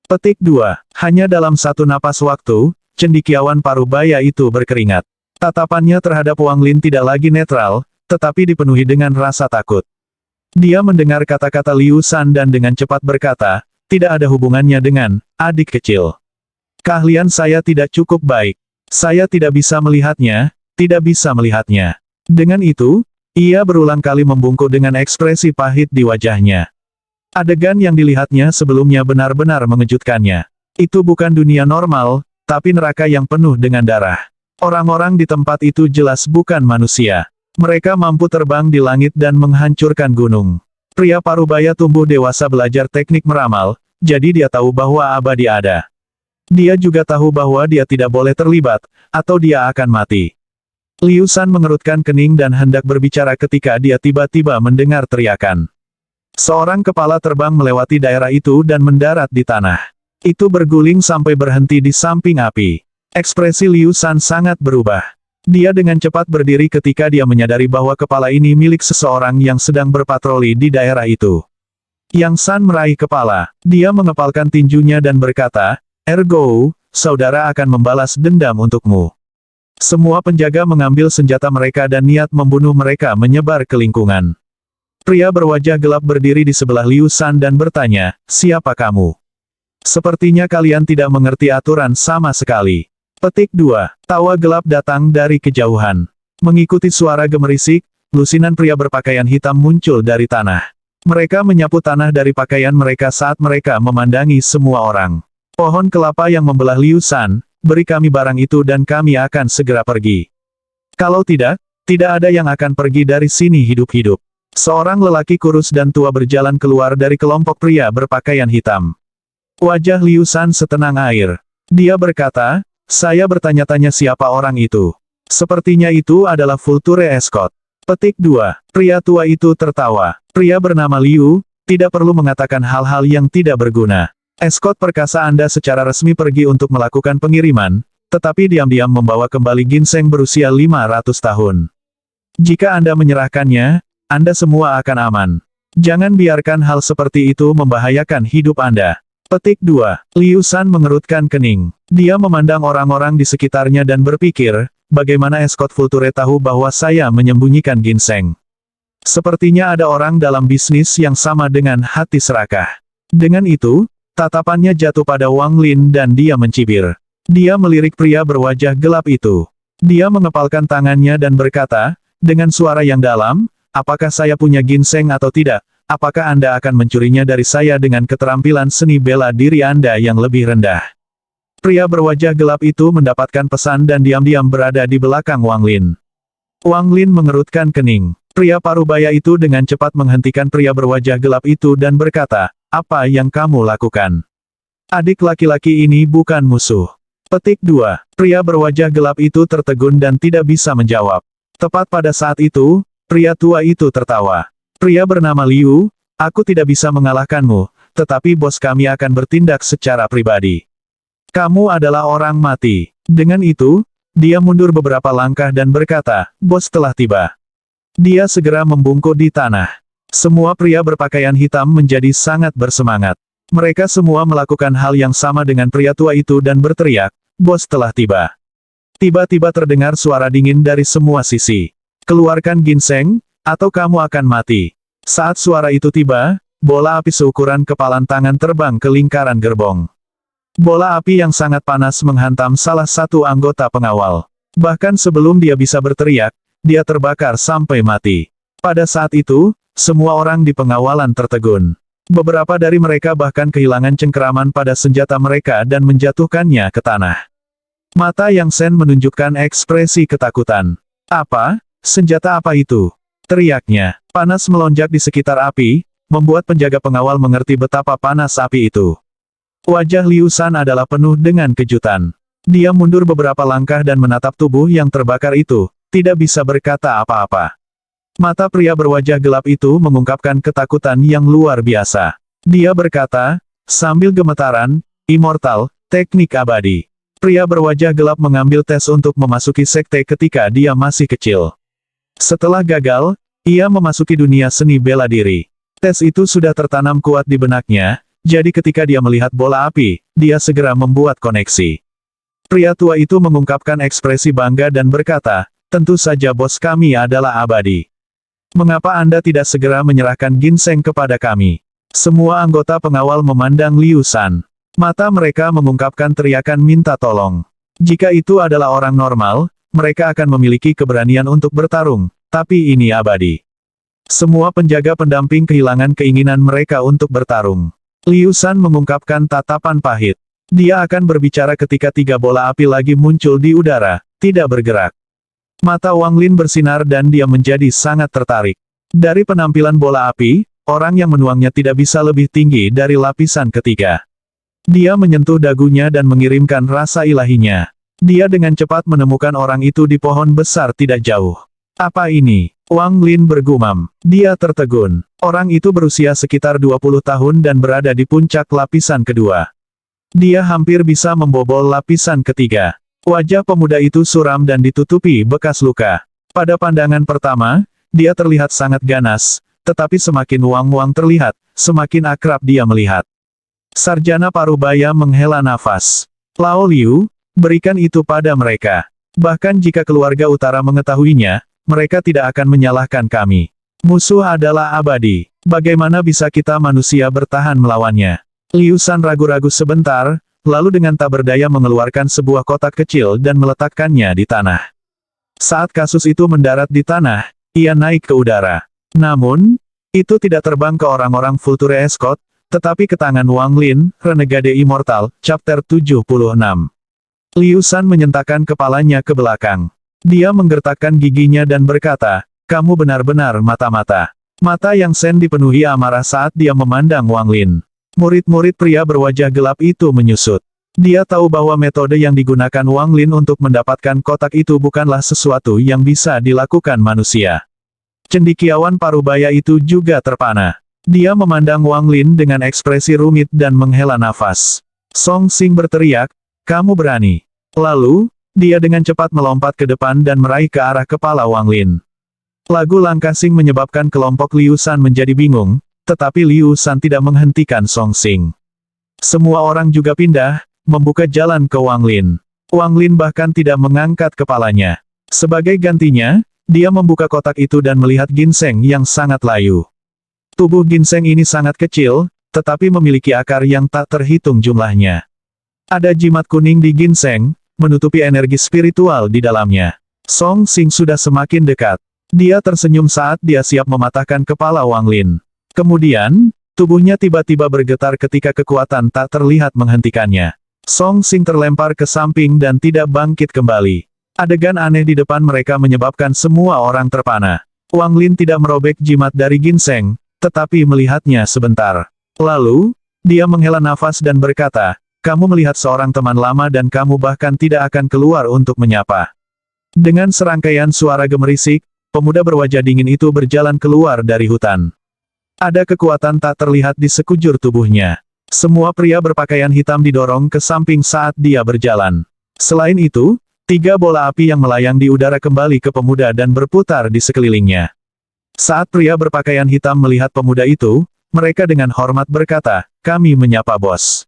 Petik 2. Hanya dalam satu napas waktu, cendekiawan Parubaya itu berkeringat. Tatapannya terhadap Wang Lin tidak lagi netral, tetapi dipenuhi dengan rasa takut. Dia mendengar kata-kata Liu San dan dengan cepat berkata, tidak ada hubungannya dengan adik kecil. Keahlian saya tidak cukup baik. Saya tidak bisa melihatnya, tidak bisa melihatnya. Dengan itu, ia berulang kali membungkuk dengan ekspresi pahit di wajahnya. Adegan yang dilihatnya sebelumnya benar-benar mengejutkannya. Itu bukan dunia normal, tapi neraka yang penuh dengan darah. Orang-orang di tempat itu jelas bukan manusia. Mereka mampu terbang di langit dan menghancurkan gunung. Pria Parubaya tumbuh dewasa belajar teknik meramal, jadi dia tahu bahwa abadi ada. Dia juga tahu bahwa dia tidak boleh terlibat, atau dia akan mati. Liu San mengerutkan kening dan hendak berbicara ketika dia tiba-tiba mendengar teriakan. Seorang kepala terbang melewati daerah itu dan mendarat di tanah. Itu berguling sampai berhenti di samping api. Ekspresi Liu San sangat berubah. Dia dengan cepat berdiri ketika dia menyadari bahwa kepala ini milik seseorang yang sedang berpatroli di daerah itu. Yang San meraih kepala, dia mengepalkan tinjunya dan berkata, "Ergo, saudara akan membalas dendam untukmu." Semua penjaga mengambil senjata mereka dan niat membunuh mereka menyebar ke lingkungan. Pria berwajah gelap berdiri di sebelah Liu San dan bertanya, "Siapa kamu? Sepertinya kalian tidak mengerti aturan sama sekali." Petik 2. Tawa gelap datang dari kejauhan. Mengikuti suara gemerisik, lusinan pria berpakaian hitam muncul dari tanah. Mereka menyapu tanah dari pakaian mereka saat mereka memandangi semua orang. "Pohon kelapa yang membelah Liu San, beri kami barang itu dan kami akan segera pergi. Kalau tidak, tidak ada yang akan pergi dari sini hidup-hidup." Seorang lelaki kurus dan tua berjalan keluar dari kelompok pria berpakaian hitam. Wajah Liu San setenang air. Dia berkata, "Saya bertanya-tanya siapa orang itu. Sepertinya itu adalah Vulture Escort." Petik 2. Pria tua itu tertawa. Pria bernama Liu, tidak perlu mengatakan hal-hal yang tidak berguna. Escort perkasa Anda secara resmi pergi untuk melakukan pengiriman, tetapi diam-diam membawa kembali ginseng berusia 500 tahun. Jika Anda menyerahkannya, Anda semua akan aman. Jangan biarkan hal seperti itu membahayakan hidup Anda. Petik 2. Liu San mengerutkan kening. Dia memandang orang-orang di sekitarnya dan berpikir, bagaimana Escort Vulture tahu bahwa saya menyembunyikan ginseng? Sepertinya ada orang dalam bisnis yang sama dengan hati serakah. Dengan itu, tatapannya jatuh pada Wang Lin dan dia mencibir. Dia melirik pria berwajah gelap itu. Dia mengepalkan tangannya dan berkata, dengan suara yang dalam, "Apakah saya punya ginseng atau tidak? Apakah Anda akan mencurinya dari saya dengan keterampilan seni bela diri Anda yang lebih rendah?" Pria berwajah gelap itu mendapatkan pesan dan diam-diam berada di belakang Wang Lin. Wang Lin mengerutkan kening. Pria parubaya itu dengan cepat menghentikan pria berwajah gelap itu dan berkata, "Apa yang kamu lakukan? Adik laki-laki ini bukan musuh." Petik 2. Pria berwajah gelap itu tertegun dan tidak bisa menjawab. Tepat pada saat itu, pria tua itu tertawa. "Pria bernama Liu, aku tidak bisa mengalahkanmu, tetapi bos kami akan bertindak secara pribadi. Kamu adalah orang mati." Dengan itu, dia mundur beberapa langkah dan berkata, "Bos telah tiba." Dia segera membungkuk di tanah. Semua pria berpakaian hitam menjadi sangat bersemangat. Mereka semua melakukan hal yang sama dengan pria tua itu dan berteriak, "Bos telah tiba." Tiba-tiba terdengar suara dingin dari semua sisi. "Keluarkan ginseng, atau kamu akan mati." Saat suara itu tiba, bola api seukuran kepalan tangan terbang ke lingkaran gerbong. Bola api yang sangat panas menghantam salah satu anggota pengawal. Bahkan sebelum dia bisa berteriak, dia terbakar sampai mati. Pada saat itu, semua orang di pengawalan tertegun. Beberapa dari mereka bahkan kehilangan cengkeraman pada senjata mereka dan menjatuhkannya ke tanah. Mata Yang Sen menunjukkan ekspresi ketakutan. "Apa? Senjata apa itu?" teriaknya. Panas melonjak di sekitar api, membuat penjaga pengawal mengerti betapa panas api itu. Wajah Liu San adalah penuh dengan kejutan. Dia mundur beberapa langkah dan menatap tubuh yang terbakar itu, tidak bisa berkata apa-apa. Mata pria berwajah gelap itu mengungkapkan ketakutan yang luar biasa. Dia berkata, sambil gemetaran, "Immortal, teknik abadi." Pria berwajah gelap mengambil tes untuk memasuki sekte ketika dia masih kecil. Setelah gagal, ia memasuki dunia seni bela diri. Tes itu sudah tertanam kuat di benaknya, jadi ketika dia melihat bola api, dia segera membuat koneksi. Pria tua itu mengungkapkan ekspresi bangga dan berkata, "Tentu saja bos kami adalah abadi. Mengapa Anda tidak segera menyerahkan ginseng kepada kami?" Semua anggota pengawal memandang Liu San. Mata mereka mengungkapkan teriakan minta tolong. Jika itu adalah orang normal, mereka akan memiliki keberanian untuk bertarung, tapi ini abadi. Semua penjaga pendamping kehilangan keinginan mereka untuk bertarung. Liu San mengungkapkan tatapan pahit. Dia akan berbicara ketika 3 bola api lagi muncul di udara, tidak bergerak. Mata Wang Lin bersinar dan dia menjadi sangat tertarik. Dari penampilan bola api, orang yang menuangnya tidak bisa lebih tinggi dari lapisan ketiga. Dia menyentuh dagunya dan mengirimkan rasa ilahinya. Dia dengan cepat menemukan orang itu di pohon besar tidak jauh. "Apa ini?" Wang Lin bergumam. Dia tertegun. Orang itu berusia sekitar 20 tahun dan berada di puncak lapisan kedua. Dia hampir bisa membobol lapisan ketiga. Wajah pemuda itu suram dan ditutupi bekas luka. Pada pandangan pertama, dia terlihat sangat ganas, tetapi semakin Wang terlihat, semakin akrab dia melihat. Sarjana Parubaya menghela nafas. Lao Liu, berikan itu pada mereka. Bahkan jika keluarga utara mengetahuinya, mereka tidak akan menyalahkan kami. Musuh adalah abadi. Bagaimana bisa kita manusia bertahan melawannya? Liu San ragu-ragu sebentar, lalu dengan tak berdaya mengeluarkan sebuah kotak kecil dan meletakkannya di tanah. Saat kasus itu mendarat di tanah, ia naik ke udara. Namun, itu tidak terbang ke orang-orang Vulture Escort, tetapi ke tangan Wang Lin, Renegade Immortal, Chapter 76. Liu San menyentakkan kepalanya ke belakang. Dia menggertakkan giginya dan berkata, kamu benar-benar mata-mata. Mata yang Sen dipenuhi amarah saat dia memandang Wang Lin. Murid-murid pria berwajah gelap itu menyusut. Dia tahu bahwa metode yang digunakan Wang Lin untuk mendapatkan kotak itu bukanlah sesuatu yang bisa dilakukan manusia. Cendekiawan Parubaya itu juga terpana. Dia memandang Wang Lin dengan ekspresi rumit dan menghela nafas. Song Xing berteriak, kamu berani. Lalu, dia dengan cepat melompat ke depan dan meraih ke arah kepala Wang Lin. Lagu langkah Xing menyebabkan kelompok Liu San menjadi bingung, tetapi Liu San tidak menghentikan Song Xing. Semua orang juga pindah, membuka jalan ke Wang Lin. Wang Lin bahkan tidak mengangkat kepalanya. Sebagai gantinya, dia membuka kotak itu dan melihat ginseng yang sangat layu. Tubuh ginseng ini sangat kecil, tetapi memiliki akar yang tak terhitung jumlahnya. Ada jimat kuning di ginseng, menutupi energi spiritual di dalamnya. Song Xing sudah semakin dekat. Dia tersenyum saat dia siap mematahkan kepala Wang Lin. Kemudian, tubuhnya tiba-tiba bergetar ketika kekuatan tak terlihat menghentikannya. Song Xing terlempar ke samping dan tidak bangkit kembali. Adegan aneh di depan mereka menyebabkan semua orang terpana. Wang Lin tidak merobek jimat dari ginseng, tetapi melihatnya sebentar. Lalu, dia menghela nafas dan berkata, kamu melihat seorang teman lama dan kamu bahkan tidak akan keluar untuk menyapa. Dengan serangkaian suara gemerisik, pemuda berwajah dingin itu berjalan keluar dari hutan. Ada kekuatan tak terlihat di sekujur tubuhnya. Semua pria berpakaian hitam didorong ke samping saat dia berjalan. Selain itu, 3 bola api yang melayang di udara kembali ke pemuda dan berputar di sekelilingnya. Saat pria berpakaian hitam melihat pemuda itu, mereka dengan hormat berkata, kami menyapa bos.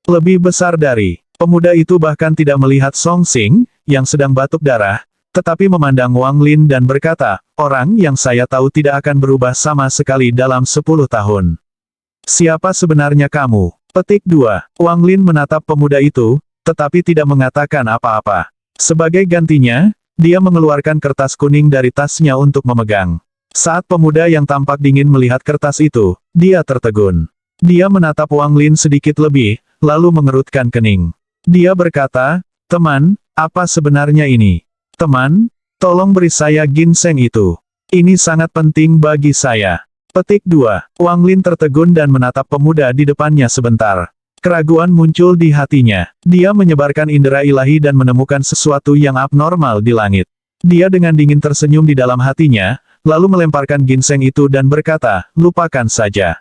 Lebih besar dari pemuda itu bahkan tidak melihat Song Xing, yang sedang batuk darah, tetapi memandang Wang Lin dan berkata, orang yang saya tahu tidak akan berubah sama sekali dalam 10 tahun. Siapa sebenarnya kamu? Petik 2. Wang Lin menatap pemuda itu, tetapi tidak mengatakan apa-apa. Sebagai gantinya, dia mengeluarkan kertas kuning dari tasnya untuk memegang. Saat pemuda yang tampak dingin melihat kertas itu, dia tertegun. Dia menatap Wang Lin sedikit lebih, lalu mengerutkan kening. Dia berkata, teman, apa sebenarnya ini? Teman, tolong beri saya ginseng itu. Ini sangat penting bagi saya. Petik 2. Wang Lin tertegun dan menatap pemuda di depannya sebentar. Keraguan muncul di hatinya. Dia menyebarkan indera ilahi dan menemukan sesuatu yang abnormal di langit. Dia dengan dingin tersenyum di dalam hatinya, lalu melemparkan ginseng itu dan berkata, lupakan saja.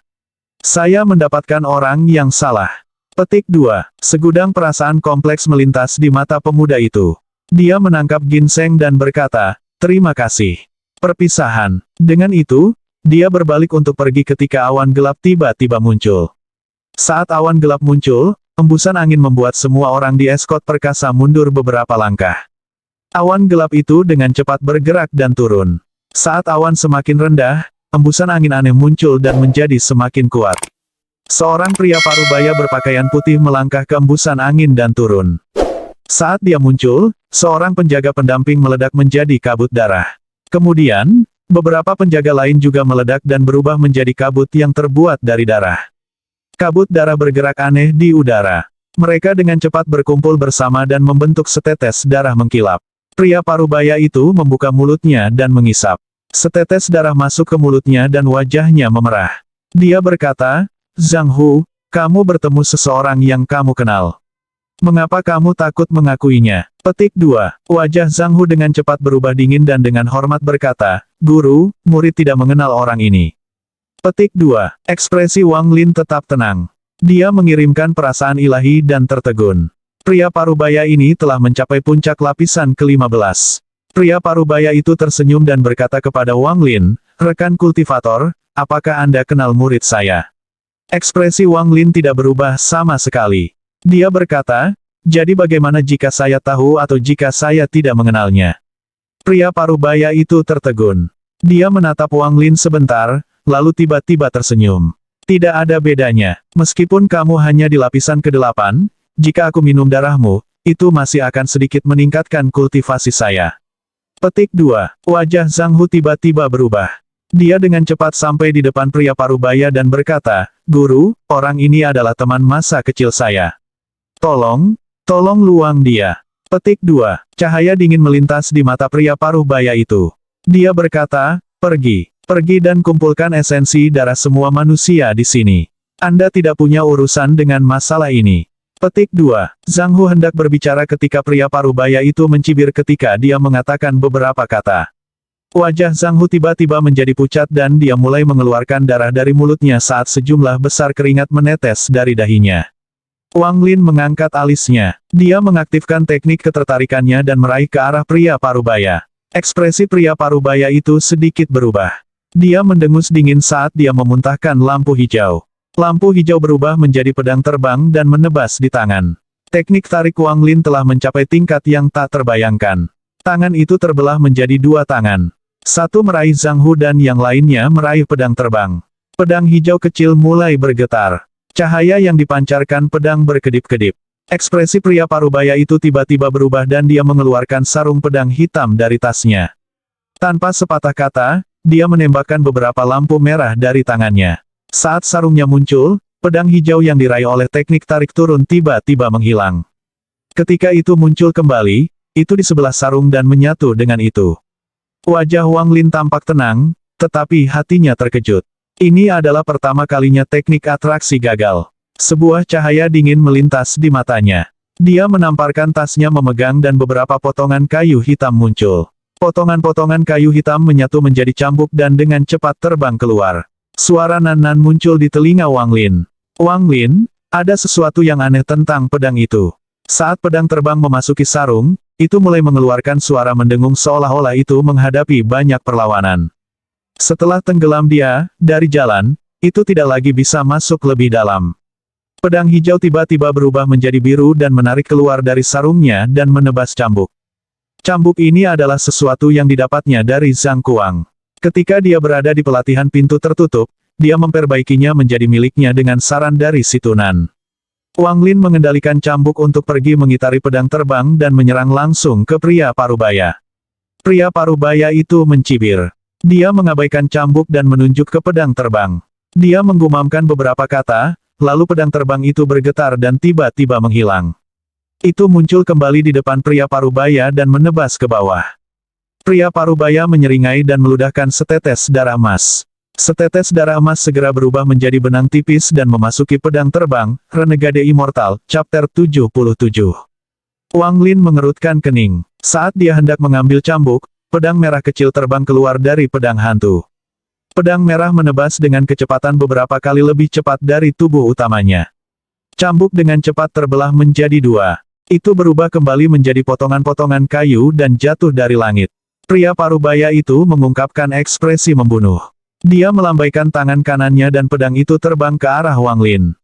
Saya mendapatkan orang yang salah. Petik 2. Segudang perasaan kompleks melintas di mata pemuda itu. Dia menangkap ginseng dan berkata, terima kasih. Perpisahan. Dengan itu, dia berbalik untuk pergi ketika awan gelap tiba-tiba muncul. Saat awan gelap muncul, embusan angin membuat semua orang di Escort Perkasa mundur beberapa langkah. Awan gelap itu dengan cepat bergerak dan turun. Saat awan semakin rendah, embusan angin aneh muncul dan menjadi semakin kuat. Seorang pria parubaya berpakaian putih melangkah ke embusan angin dan turun. Saat dia muncul, seorang penjaga pendamping meledak menjadi kabut darah. Kemudian, beberapa penjaga lain juga meledak dan berubah menjadi kabut yang terbuat dari darah. Kabut darah bergerak aneh di udara. Mereka dengan cepat berkumpul bersama dan membentuk setetes darah mengkilap. Pria parubaya itu membuka mulutnya dan mengisap. Setetes darah masuk ke mulutnya dan wajahnya memerah. Dia berkata, Zhang Hu, kamu bertemu seseorang yang kamu kenal. Mengapa kamu takut mengakuinya? Petik 2. Wajah Zhang Hu dengan cepat berubah dingin dan dengan hormat berkata, Guru, murid tidak mengenal orang ini. Petik 2. Ekspresi Wang Lin tetap tenang. Dia mengirimkan perasaan ilahi dan tertegun. Pria parubaya ini telah mencapai puncak lapisan ke-15. Pria parubaya itu tersenyum dan berkata kepada Wang Lin, "Rekan kultivator, apakah Anda kenal murid saya?" Ekspresi Wang Lin tidak berubah sama sekali. Dia berkata, "Jadi bagaimana jika saya tahu atau jika saya tidak mengenalnya?" Pria parubaya itu tertegun. Dia menatap Wang Lin sebentar, lalu tiba-tiba tersenyum. "Tidak ada bedanya. Meskipun kamu hanya di lapisan ke-8, jika aku minum darahmu, itu masih akan sedikit meningkatkan kultivasi saya." Petik 2. Wajah Zhang Hu tiba-tiba berubah. Dia dengan cepat sampai di depan pria parubaya dan berkata, "Guru, orang ini adalah teman masa kecil saya. Tolong luang dia." Petik 2. Cahaya dingin melintas di mata pria parubaya itu. Dia berkata, Pergi dan kumpulkan esensi darah semua manusia di sini. Anda tidak punya urusan dengan masalah ini." Petik 2. Zhang Hu hendak berbicara ketika pria parubaya itu mencibir ketika dia mengatakan beberapa kata. Wajah Zhang Hu tiba-tiba menjadi pucat dan dia mulai mengeluarkan darah dari mulutnya saat sejumlah besar keringat menetes dari dahinya. Wang Lin mengangkat alisnya. Dia mengaktifkan teknik ketertarikannya dan meraih ke arah pria parubaya. Ekspresi pria parubaya itu sedikit berubah. Dia mendengus dingin saat dia memuntahkan lampu hijau. Lampu hijau berubah menjadi pedang terbang dan menebas di tangan. Teknik tarik Wang Lin telah mencapai tingkat yang tak terbayangkan. Tangan itu terbelah menjadi dua tangan. Satu meraih Zhang Hu dan yang lainnya meraih pedang terbang. Pedang hijau kecil mulai bergetar. Cahaya yang dipancarkan pedang berkedip-kedip. Ekspresi pria parubaya itu tiba-tiba berubah dan dia mengeluarkan sarung pedang hitam dari tasnya. Tanpa sepatah kata, dia menembakkan beberapa lampu merah dari tangannya. Saat sarungnya muncul, pedang hijau yang diraih oleh teknik tarik turun tiba-tiba menghilang. Ketika itu muncul kembali, itu di sebelah sarung dan menyatu dengan itu. Wajah Wang Lin tampak tenang, tetapi hatinya terkejut. Ini adalah pertama kalinya teknik atraksi gagal. Sebuah cahaya dingin melintas di matanya. Dia menamparkan tasnya memegang dan beberapa potongan kayu hitam muncul. Potongan-potongan kayu hitam menyatu menjadi cambuk dan dengan cepat terbang keluar. Suara nan-nan muncul di telinga Wang Lin. "Wang Lin, ada sesuatu yang aneh tentang pedang itu." Saat pedang terbang memasuki sarung, itu mulai mengeluarkan suara mendengung seolah-olah itu menghadapi banyak perlawanan. Setelah tenggelam dia, dari jalan, itu tidak lagi bisa masuk lebih dalam. Pedang hijau tiba-tiba berubah menjadi biru dan menarik keluar dari sarungnya dan menebas cambuk. Cambuk ini adalah sesuatu yang didapatnya dari Zhang Kuang. Ketika dia berada di pelatihan pintu tertutup, dia memperbaikinya menjadi miliknya dengan saran dari si Tunan. Wang Lin mengendalikan cambuk untuk pergi mengitari pedang terbang dan menyerang langsung ke pria parubaya. Pria parubaya itu mencibir. Dia mengabaikan cambuk dan menunjuk ke pedang terbang. Dia menggumamkan beberapa kata, lalu pedang terbang itu bergetar dan tiba-tiba menghilang. Itu muncul kembali di depan pria parubaya dan menebas ke bawah. Pria parubaya menyeringai dan meludahkan setetes darah emas. Setetes darah emas segera berubah menjadi benang tipis dan memasuki pedang terbang, Renegade Immortal, Chapter 77. Wang Lin mengerutkan kening. Saat dia hendak mengambil cambuk, pedang merah kecil terbang keluar dari pedang hantu. Pedang merah menebas dengan kecepatan beberapa kali lebih cepat dari tubuh utamanya. Cambuk dengan cepat terbelah menjadi dua. Itu berubah kembali menjadi potongan-potongan kayu dan jatuh dari langit. Pria parubaya itu mengungkapkan ekspresi membunuh. Dia melambaikan tangan kanannya dan pedang itu terbang ke arah Wang Lin.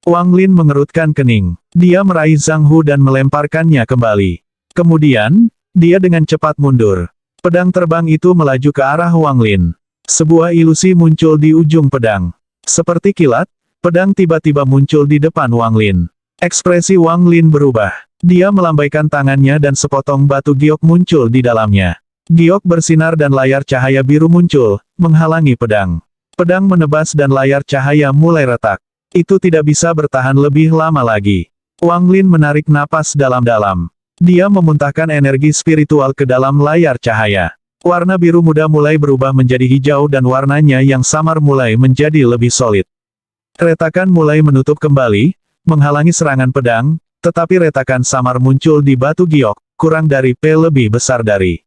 Wang Lin mengerutkan kening. Dia meraih Zhang Hu dan melemparkannya kembali. Kemudian, dia dengan cepat mundur. Pedang terbang itu melaju ke arah Wang Lin. Sebuah ilusi muncul di ujung pedang. Seperti kilat, pedang tiba-tiba muncul di depan Wang Lin. Ekspresi Wang Lin berubah. Dia melambaikan tangannya dan sepotong batu giok muncul di dalamnya. Giok bersinar dan layar cahaya biru muncul, menghalangi pedang. Pedang menebas dan layar cahaya mulai retak. Itu tidak bisa bertahan lebih lama lagi. Wang Lin menarik napas dalam-dalam. Dia memuntahkan energi spiritual ke dalam layar cahaya. Warna biru muda mulai berubah menjadi hijau dan warnanya yang samar mulai menjadi lebih solid. Retakan mulai menutup kembali, menghalangi serangan pedang, tetapi retakan samar muncul di batu giok, kurang dari P lebih besar dari.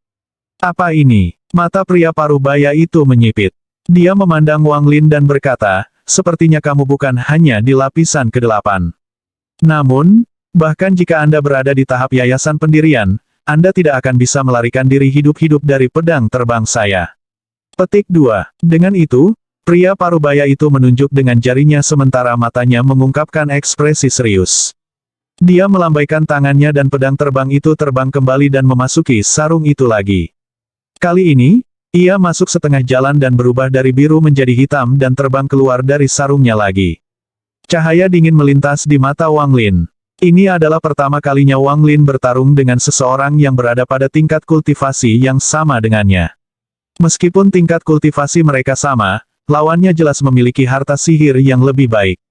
Apa ini? Mata pria parubaya itu menyipit. Dia memandang Wang Lin dan berkata, sepertinya kamu bukan hanya di lapisan ke-8. Namun, Bahkan jika Anda berada di tahap yayasan pendirian, Anda tidak akan bisa melarikan diri hidup-hidup dari pedang terbang saya. Petik 2. Dengan itu, pria parubaya itu menunjuk dengan jarinya sementara matanya mengungkapkan ekspresi serius. Dia melambaikan tangannya dan pedang terbang itu terbang kembali dan memasuki sarung itu lagi. Kali ini, ia masuk setengah jalan dan berubah dari biru menjadi hitam dan terbang keluar dari sarungnya lagi. Cahaya dingin melintas di mata Wang Lin. Ini adalah pertama kalinya Wang Lin bertarung dengan seseorang yang berada pada tingkat kultivasi yang sama dengannya. Meskipun tingkat kultivasi mereka sama, lawannya jelas memiliki harta sihir yang lebih baik.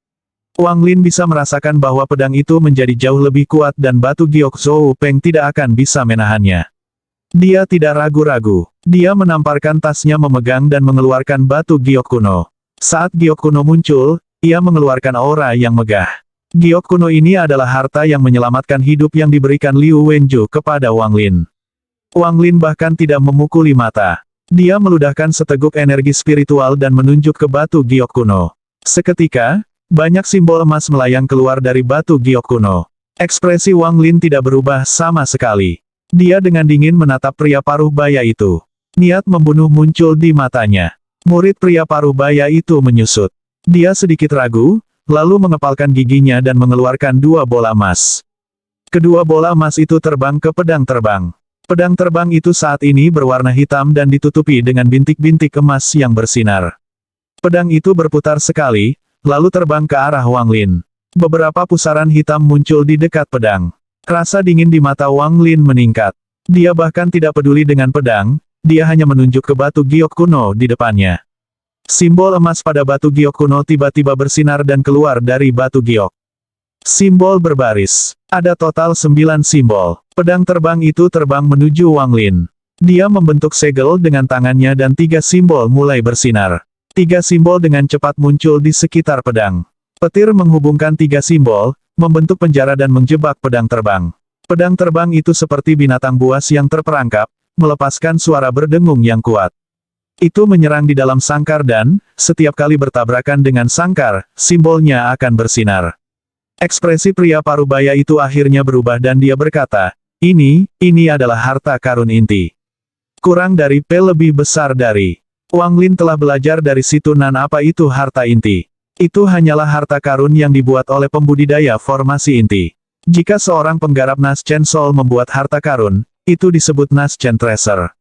Wang Lin bisa merasakan bahwa pedang itu menjadi jauh lebih kuat dan batu giok Zhou Peng tidak akan bisa menahannya. Dia tidak ragu-ragu. Dia menamparkan tasnya memegang dan mengeluarkan batu giok kuno. Saat giok kuno muncul, ia mengeluarkan aura yang megah. Giok kuno ini adalah harta yang menyelamatkan hidup yang diberikan Liu Wenju kepada Wang Lin. Wang Lin bahkan tidak memukuli mata. Dia meludahkan seteguk energi spiritual dan menunjuk ke batu giok kuno. Seketika, banyak simbol emas melayang keluar dari batu giok kuno. Ekspresi Wang Lin tidak berubah sama sekali. Dia dengan dingin menatap pria paruh baya itu. Niat membunuh muncul di matanya. Murid pria paruh baya itu menyusut. Dia sedikit ragu, lalu mengepalkan giginya dan mengeluarkan dua bola emas. Kedua bola emas itu terbang ke pedang terbang. Pedang terbang itu saat ini berwarna hitam dan ditutupi dengan bintik-bintik emas yang bersinar. Pedang itu berputar sekali, lalu terbang ke arah Wang Lin. Beberapa pusaran hitam muncul di dekat pedang. Rasa dingin di mata Wang Lin meningkat. Dia bahkan tidak peduli dengan pedang, dia hanya menunjuk ke batu giok kuno di depannya. Simbol emas pada batu giok kuno tiba-tiba bersinar dan keluar dari batu giok. Simbol berbaris. Ada total 9 simbol. Pedang terbang itu terbang menuju Wang Lin. Dia membentuk segel dengan tangannya dan 3 simbol mulai bersinar. 3 simbol dengan cepat muncul di sekitar pedang. Petir menghubungkan 3 simbol, membentuk penjara dan menjebak pedang terbang. Pedang terbang itu seperti binatang buas yang terperangkap, melepaskan suara berdengung yang kuat. Itu menyerang di dalam sangkar dan, setiap kali bertabrakan dengan sangkar, simbolnya akan bersinar. Ekspresi pria parubaya itu akhirnya berubah dan dia berkata, ini adalah harta karun inti. Kurang dari P lebih besar dari. Wang Lin telah belajar dari situ nan apa itu harta inti. Itu hanyalah harta karun yang dibuat oleh pembudidaya formasi inti. Jika seorang penggarap Naschen Soul membuat harta karun, itu disebut Naschen Treasure.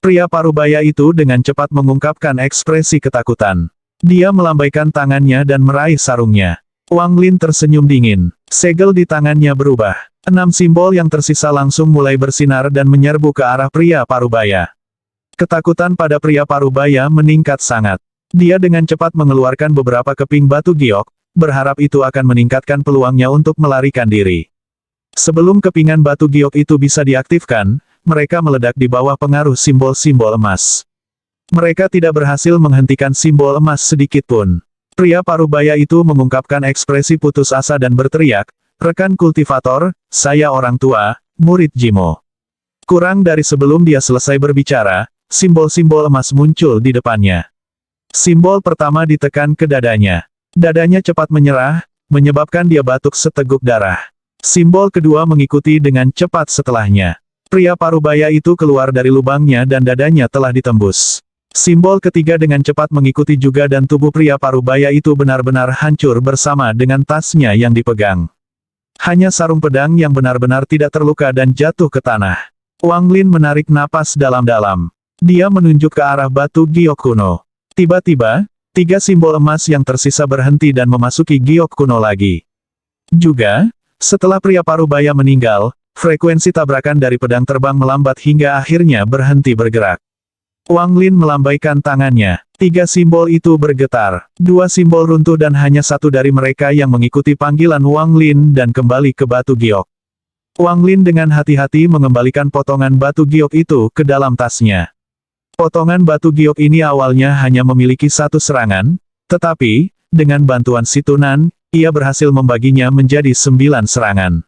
Pria parubaya itu dengan cepat mengungkapkan ekspresi ketakutan. Dia melambaikan tangannya dan meraih sarungnya. Wang Lin tersenyum dingin. Segel di tangannya berubah. 6 simbol yang tersisa langsung mulai bersinar dan menyerbu ke arah pria parubaya. Ketakutan pada pria parubaya meningkat sangat. Dia dengan cepat mengeluarkan beberapa keping batu giok, berharap itu akan meningkatkan peluangnya untuk melarikan diri. Sebelum kepingan batu giok itu bisa diaktifkan, mereka meledak di bawah pengaruh simbol-simbol emas. Mereka tidak berhasil menghentikan simbol emas sedikit pun. Pria parubaya itu mengungkapkan ekspresi putus asa dan berteriak, rekan kultivator, saya orang tua, murid Jimo. Kurang dari sebelum dia selesai berbicara, simbol-simbol emas muncul di depannya. Simbol pertama ditekan ke dadanya. Dadanya cepat menyerah, menyebabkan dia batuk seteguk darah. Simbol kedua mengikuti dengan cepat setelahnya. Pria parubaya itu keluar dari lubangnya dan dadanya telah ditembus. Simbol ketiga dengan cepat mengikuti juga dan tubuh pria parubaya itu benar-benar hancur bersama dengan tasnya yang dipegang. Hanya sarung pedang yang benar-benar tidak terluka dan jatuh ke tanah. Wang Lin menarik napas dalam-dalam. Dia menunjuk ke arah batu giok kuno. Tiba-tiba, 3 simbol emas yang tersisa berhenti dan memasuki giok kuno lagi. Juga, setelah pria parubaya meninggal, frekuensi tabrakan dari pedang terbang melambat hingga akhirnya berhenti bergerak. Wang Lin melambaikan tangannya. 3 simbol itu bergetar. 2 simbol runtuh dan hanya 1 dari mereka yang mengikuti panggilan Wang Lin dan kembali ke batu giok. Wang Lin dengan hati-hati mengembalikan potongan batu giok itu ke dalam tasnya. Potongan batu giok ini awalnya hanya memiliki 1 serangan, tetapi, dengan bantuan Situnan, ia berhasil membaginya menjadi 9 serangan.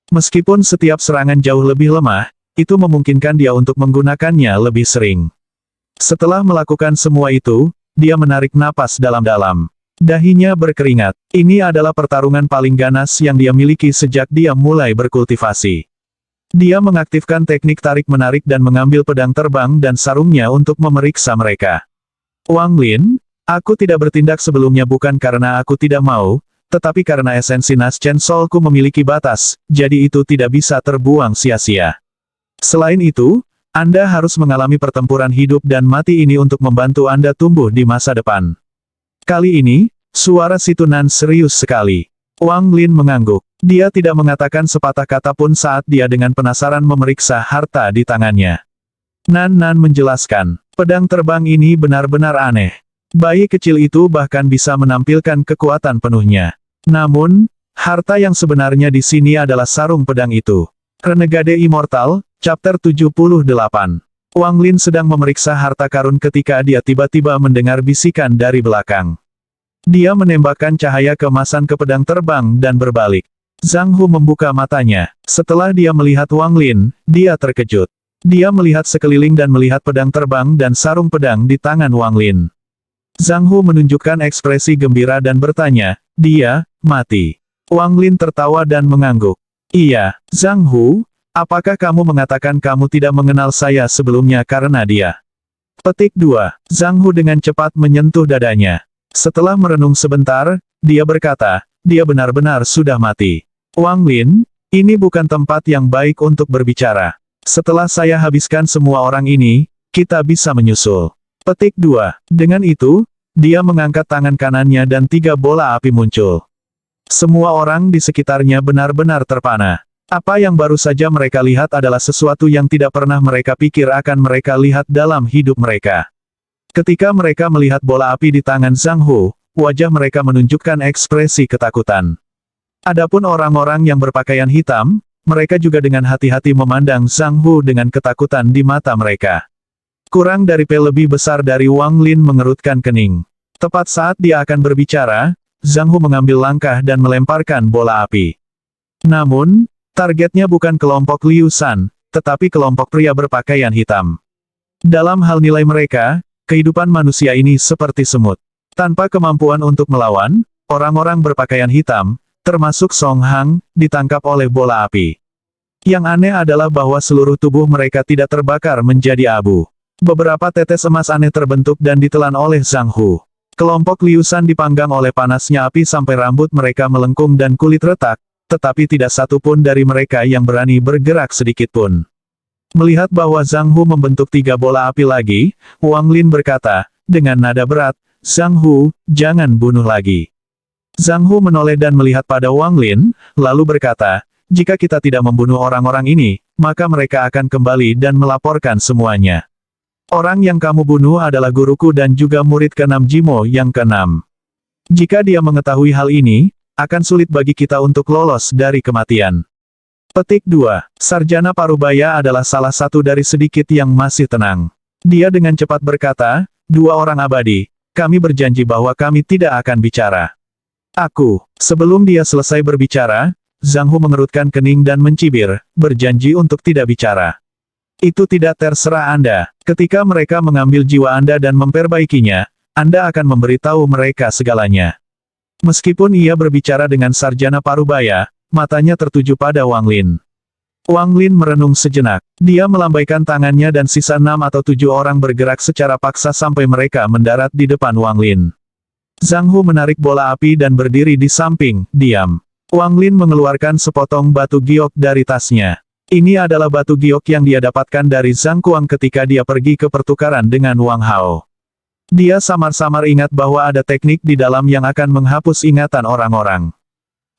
Meskipun setiap serangan jauh lebih lemah, itu memungkinkan dia untuk menggunakannya lebih sering. Setelah melakukan semua itu, dia menarik napas dalam-dalam. Dahinya berkeringat. Ini adalah pertarungan paling ganas yang dia miliki sejak dia mulai berkultivasi. Dia mengaktifkan teknik tarik-menarik dan mengambil pedang terbang dan sarungnya untuk memeriksa mereka. Wang Lin, aku tidak bertindak sebelumnya bukan karena aku tidak mau, tetapi karena esensi Naschen Soulku memiliki batas, jadi itu tidak bisa terbuang sia-sia. Selain itu, Anda harus mengalami pertempuran hidup dan mati ini untuk membantu Anda tumbuh di masa depan. Kali ini, suara Situnan serius sekali. Wang Lin mengangguk. Dia tidak mengatakan sepatah kata pun saat dia dengan penasaran memeriksa harta di tangannya. Nan menjelaskan, pedang terbang ini benar-benar aneh. Bayi kecil itu bahkan bisa menampilkan kekuatan penuhnya. Namun, harta yang sebenarnya di sini adalah sarung pedang itu. Renegade Immortal, Chapter 78. Wang Lin sedang memeriksa harta karun ketika dia tiba-tiba mendengar bisikan dari belakang. Dia menembakkan cahaya keemasan ke pedang terbang dan berbalik. Zhang Hu membuka matanya. Setelah dia melihat Wang Lin, dia terkejut. Dia melihat sekeliling dan melihat pedang terbang dan sarung pedang di tangan Wang Lin. Zhang Hu menunjukkan ekspresi gembira dan bertanya, dia, mati. Wang Lin tertawa dan mengangguk. Iya, Zhang Hu, apakah kamu mengatakan kamu tidak mengenal saya sebelumnya karena dia? Petik 2. Zhang Hu dengan cepat menyentuh dadanya. Setelah merenung sebentar, dia berkata, dia benar-benar sudah mati. Wang Lin, ini bukan tempat yang baik untuk berbicara. Setelah saya habiskan semua orang ini, kita bisa menyusul. Petik 2. Dengan itu, dia mengangkat tangan kanannya dan 3 bola api muncul. Semua orang di sekitarnya benar-benar terpana. Apa yang baru saja mereka lihat adalah sesuatu yang tidak pernah mereka pikir akan mereka lihat dalam hidup mereka. Ketika mereka melihat bola api di tangan Zhang Hu, wajah mereka menunjukkan ekspresi ketakutan. Adapun orang-orang yang berpakaian hitam, mereka juga dengan hati-hati memandang Zhang Hu dengan ketakutan di mata mereka. Kurang dari P lebih besar dari Wang Lin mengerutkan kening. Tepat saat dia akan berbicara, Zhang Hu mengambil langkah dan melemparkan bola api. Namun, targetnya bukan kelompok Liu San, tetapi kelompok pria berpakaian hitam. Dalam hal nilai mereka, kehidupan manusia ini seperti semut. Tanpa kemampuan untuk melawan, orang-orang berpakaian hitam, termasuk Song Hang, ditangkap oleh bola api. Yang aneh adalah bahwa seluruh tubuh mereka tidak terbakar menjadi abu. Beberapa tetes emas aneh terbentuk dan ditelan oleh Zhang Hu. Kelompok Liu San dipanggang oleh panasnya api sampai rambut mereka melengkung dan kulit retak, tetapi tidak satu pun dari mereka yang berani bergerak sedikit pun. Melihat bahwa Zhang Hu membentuk 3 bola api lagi, Wang Lin berkata, dengan nada berat, Zhang Hu, jangan bunuh lagi. Zhang Hu menoleh dan melihat pada Wang Lin, lalu berkata, jika kita tidak membunuh orang-orang ini, maka mereka akan kembali dan melaporkan semuanya. Orang yang kamu bunuh adalah guruku dan juga murid ke-6 Jimo yang ke-6. Jika dia mengetahui hal ini, akan sulit bagi kita untuk lolos dari kematian. Petik 2. Sarjana Parubaya adalah salah satu dari sedikit yang masih tenang. Dia dengan cepat berkata, 2 orang abadi, kami berjanji bahwa kami tidak akan bicara. Sebelum dia selesai berbicara, Zhang Hu mengerutkan kening dan mencibir, berjanji untuk tidak bicara. Itu tidak terserah Anda. Ketika mereka mengambil jiwa Anda dan memperbaikinya, Anda akan memberitahu mereka segalanya. Meskipun ia berbicara dengan sarjana Parubaya, matanya tertuju pada Wang Lin. Wang Lin merenung sejenak. Dia melambaikan tangannya dan sisa 6 atau 7 orang bergerak secara paksa sampai mereka mendarat di depan Wang Lin. Zhang Hu menarik bola api dan berdiri di samping, diam. Wang Lin mengeluarkan sepotong batu giok dari tasnya. Ini adalah batu giok yang dia dapatkan dari Zhang Kuang ketika dia pergi ke pertukaran dengan Wang Hao. Dia samar-samar ingat bahwa ada teknik di dalam yang akan menghapus ingatan orang-orang.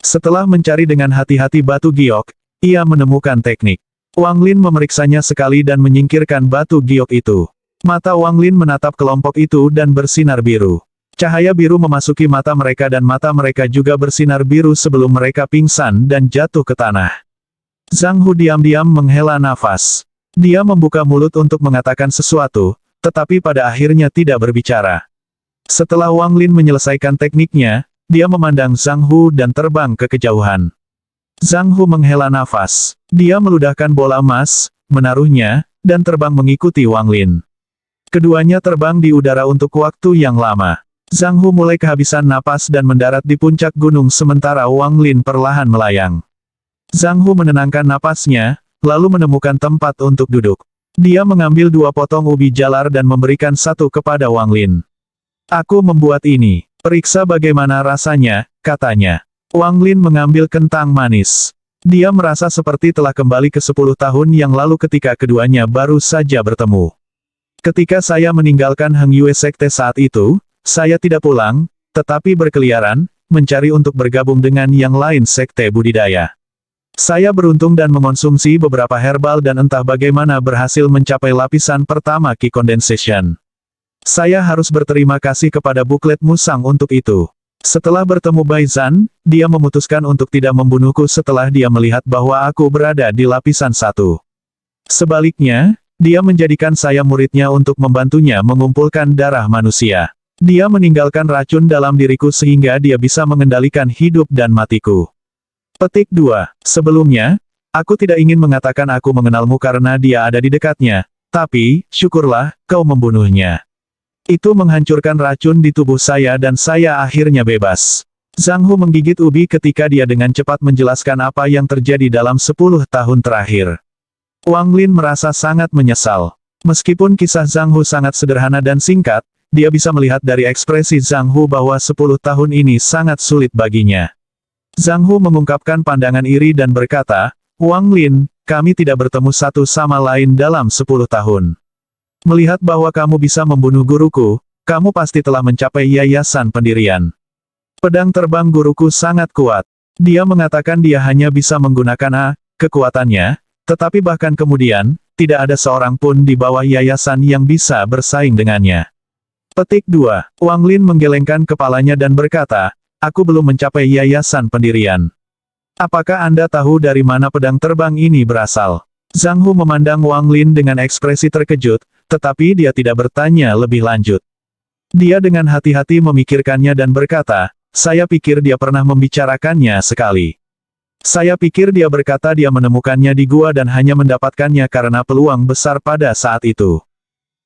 Setelah mencari dengan hati-hati batu giok, ia menemukan teknik. Wang Lin memeriksanya sekali dan menyingkirkan batu giok itu. Mata Wang Lin menatap kelompok itu dan bersinar biru. Cahaya biru memasuki mata mereka dan mata mereka juga bersinar biru sebelum mereka pingsan dan jatuh ke tanah. Zhang Hu diam-diam menghela nafas. Dia membuka mulut untuk mengatakan sesuatu, tetapi pada akhirnya tidak berbicara. Setelah Wang Lin menyelesaikan tekniknya, dia memandang Zhang Hu dan terbang ke kejauhan. Zhang Hu menghela nafas. Dia meludahkan bola emas, menaruhnya, dan terbang mengikuti Wang Lin. Keduanya terbang di udara untuk waktu yang lama. Zhang Hu mulai kehabisan napas dan mendarat di puncak gunung sementara Wang Lin perlahan melayang. Zhang Hu menenangkan napasnya, lalu menemukan tempat untuk duduk. Dia mengambil 2 potong ubi jalar dan memberikan satu kepada Wang Lin. Aku membuat ini. Periksa bagaimana rasanya, katanya. Wang Lin mengambil kentang manis. Dia merasa seperti telah kembali ke 10 tahun yang lalu ketika keduanya baru saja bertemu. Ketika saya meninggalkan Heng Yue Sekte saat itu, saya tidak pulang, tetapi berkeliaran, mencari untuk bergabung dengan yang lain sekte budidaya. Saya beruntung dan mengonsumsi beberapa herbal dan entah bagaimana berhasil mencapai lapisan pertama Qi Condensation. Saya harus berterima kasih kepada buklet musang untuk itu. Setelah bertemu Bai Zhan, dia memutuskan untuk tidak membunuhku setelah dia melihat bahwa aku berada di lapisan 1. Sebaliknya, dia menjadikan saya muridnya untuk membantunya mengumpulkan darah manusia. Dia meninggalkan racun dalam diriku sehingga dia bisa mengendalikan hidup dan matiku. Petik 2. Sebelumnya, aku tidak ingin mengatakan aku mengenalmu karena dia ada di dekatnya, tapi, syukurlah, kau membunuhnya. Itu menghancurkan racun di tubuh saya dan saya akhirnya bebas. Zhang Hu menggigit ubi ketika dia dengan cepat menjelaskan apa yang terjadi dalam 10 tahun terakhir. Wang Lin merasa sangat menyesal. Meskipun kisah Zhang Hu sangat sederhana dan singkat, dia bisa melihat dari ekspresi Zhang Hu bahwa 10 tahun ini sangat sulit baginya. Zhang Hu mengungkapkan pandangan iri dan berkata, Wang Lin, kami tidak bertemu satu sama lain dalam 10 tahun. Melihat bahwa kamu bisa membunuh guruku, kamu pasti telah mencapai yayasan pendirian. Pedang terbang guruku sangat kuat. Dia mengatakan dia hanya bisa menggunakan kekuatannya, tetapi bahkan kemudian, tidak ada seorang pun di bawah yayasan yang bisa bersaing dengannya. Petik 2. Wang Lin menggelengkan kepalanya dan berkata, aku belum mencapai yayasan pendirian. Apakah Anda tahu dari mana pedang terbang ini berasal? Zhang Hu memandang Wang Lin dengan ekspresi terkejut, tetapi dia tidak bertanya lebih lanjut. Dia dengan hati-hati memikirkannya dan berkata, saya pikir dia pernah membicarakannya sekali. Saya pikir dia berkata dia menemukannya di gua dan hanya mendapatkannya karena peluang besar pada saat itu.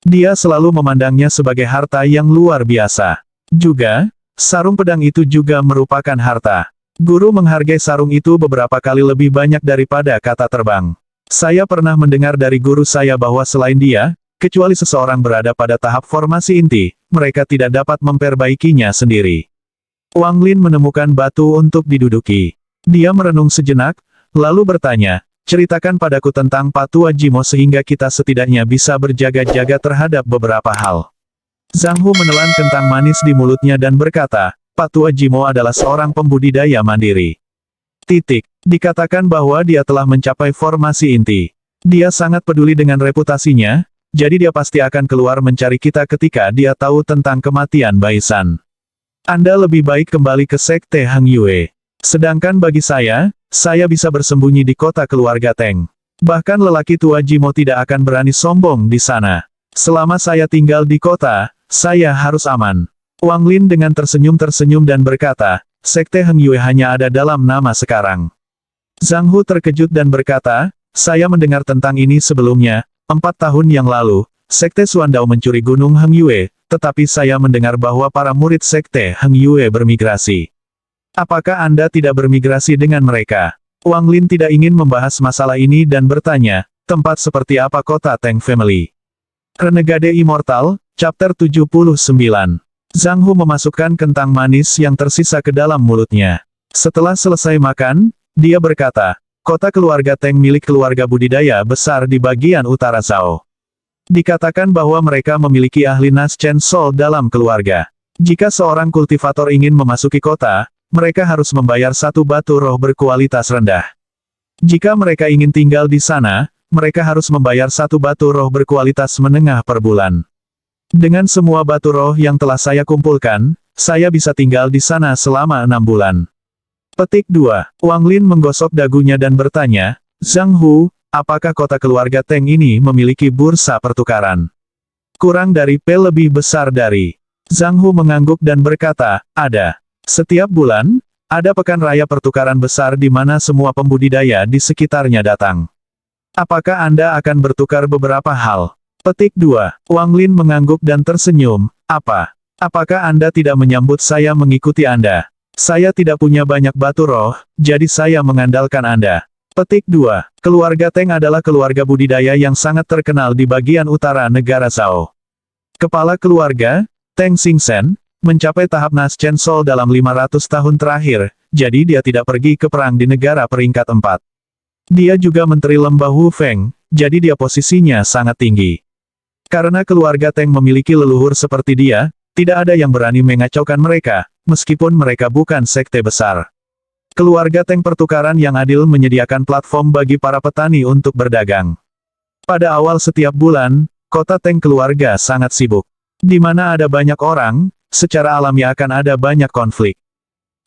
Dia selalu memandangnya sebagai harta yang luar biasa. Juga, sarung pedang itu juga merupakan harta. Guru menghargai sarung itu beberapa kali lebih banyak daripada kata terbang. Saya pernah mendengar dari guru saya bahwa selain dia, kecuali seseorang berada pada tahap formasi inti, mereka tidak dapat memperbaikinya sendiri. Wang Lin menemukan batu untuk diduduki. Dia merenung sejenak, lalu bertanya, ceritakan padaku tentang Patua Jimo sehingga kita setidaknya bisa berjaga-jaga terhadap beberapa hal. Zhang Hu menelan kentang manis di mulutnya dan berkata, Patua Jimo adalah seorang pembudidaya mandiri. Dikatakan bahwa dia telah mencapai formasi inti. Dia sangat peduli dengan reputasinya, jadi dia pasti akan keluar mencari kita ketika dia tahu tentang kematian Bai Zhan. Anda lebih baik kembali ke Sekte Heng Yue. Sedangkan bagi saya bisa bersembunyi di kota keluarga Teng. Bahkan lelaki tua Jimo tidak akan berani sombong di sana. Selama saya tinggal di kota, saya harus aman. Wang Lin dengan tersenyum dan berkata, Sekte Heng Yue hanya ada dalam nama sekarang. Zhang Hu terkejut dan berkata, saya mendengar tentang ini sebelumnya, 4 tahun yang lalu, Sekte Suandao mencuri Gunung Heng Yue, tetapi saya mendengar bahwa para murid Sekte Heng Yue bermigrasi. Apakah Anda tidak bermigrasi dengan mereka? Wang Lin tidak ingin membahas masalah ini dan bertanya, tempat seperti apa kota Teng Family? Renegade Immortal, Chapter 79. Zhang Hu memasukkan kentang manis yang tersisa ke dalam mulutnya. Setelah selesai makan, dia berkata, kota keluarga Teng milik keluarga budidaya besar di bagian utara Zhao. Dikatakan bahwa mereka memiliki ahli Nas Chen Sol dalam keluarga. Jika seorang kultivator ingin memasuki kota, mereka harus membayar 1 batu roh berkualitas rendah. Jika mereka ingin tinggal di sana, mereka harus membayar 1 batu roh berkualitas menengah per bulan. Dengan semua batu roh yang telah saya kumpulkan, saya bisa tinggal di sana selama 6 bulan. Petik 2. Wang Lin menggosok dagunya dan bertanya, Zhang Hu, apakah kota keluarga Teng ini memiliki bursa pertukaran? Kurang dari P lebih besar dari. Zhang Hu mengangguk dan berkata, ada. Setiap bulan, ada pekan raya pertukaran besar di mana semua pembudidaya di sekitarnya datang. Apakah Anda akan bertukar beberapa hal? Petik 2. Wang Lin mengangguk dan tersenyum, apa? Apakah Anda tidak menyambut saya mengikuti Anda? Saya tidak punya banyak batu roh, jadi saya mengandalkan Anda. Petik 2. Keluarga Teng adalah keluarga budidaya yang sangat terkenal di bagian utara negara Zhao. Kepala keluarga, Teng Xingchen, mencapai tahap Naschen Sol dalam 500 tahun terakhir, jadi dia tidak pergi ke perang di negara peringkat 4. Dia juga menteri lembah Wu Feng, jadi dia posisinya sangat tinggi. Karena keluarga Teng memiliki leluhur seperti dia, tidak ada yang berani mengacaukan mereka, meskipun mereka bukan sekte besar. Keluarga Teng pertukaran yang adil menyediakan platform bagi para petani untuk berdagang. Pada awal setiap bulan, kota Teng keluarga sangat sibuk. Di mana ada banyak orang, secara alami akan ada banyak konflik.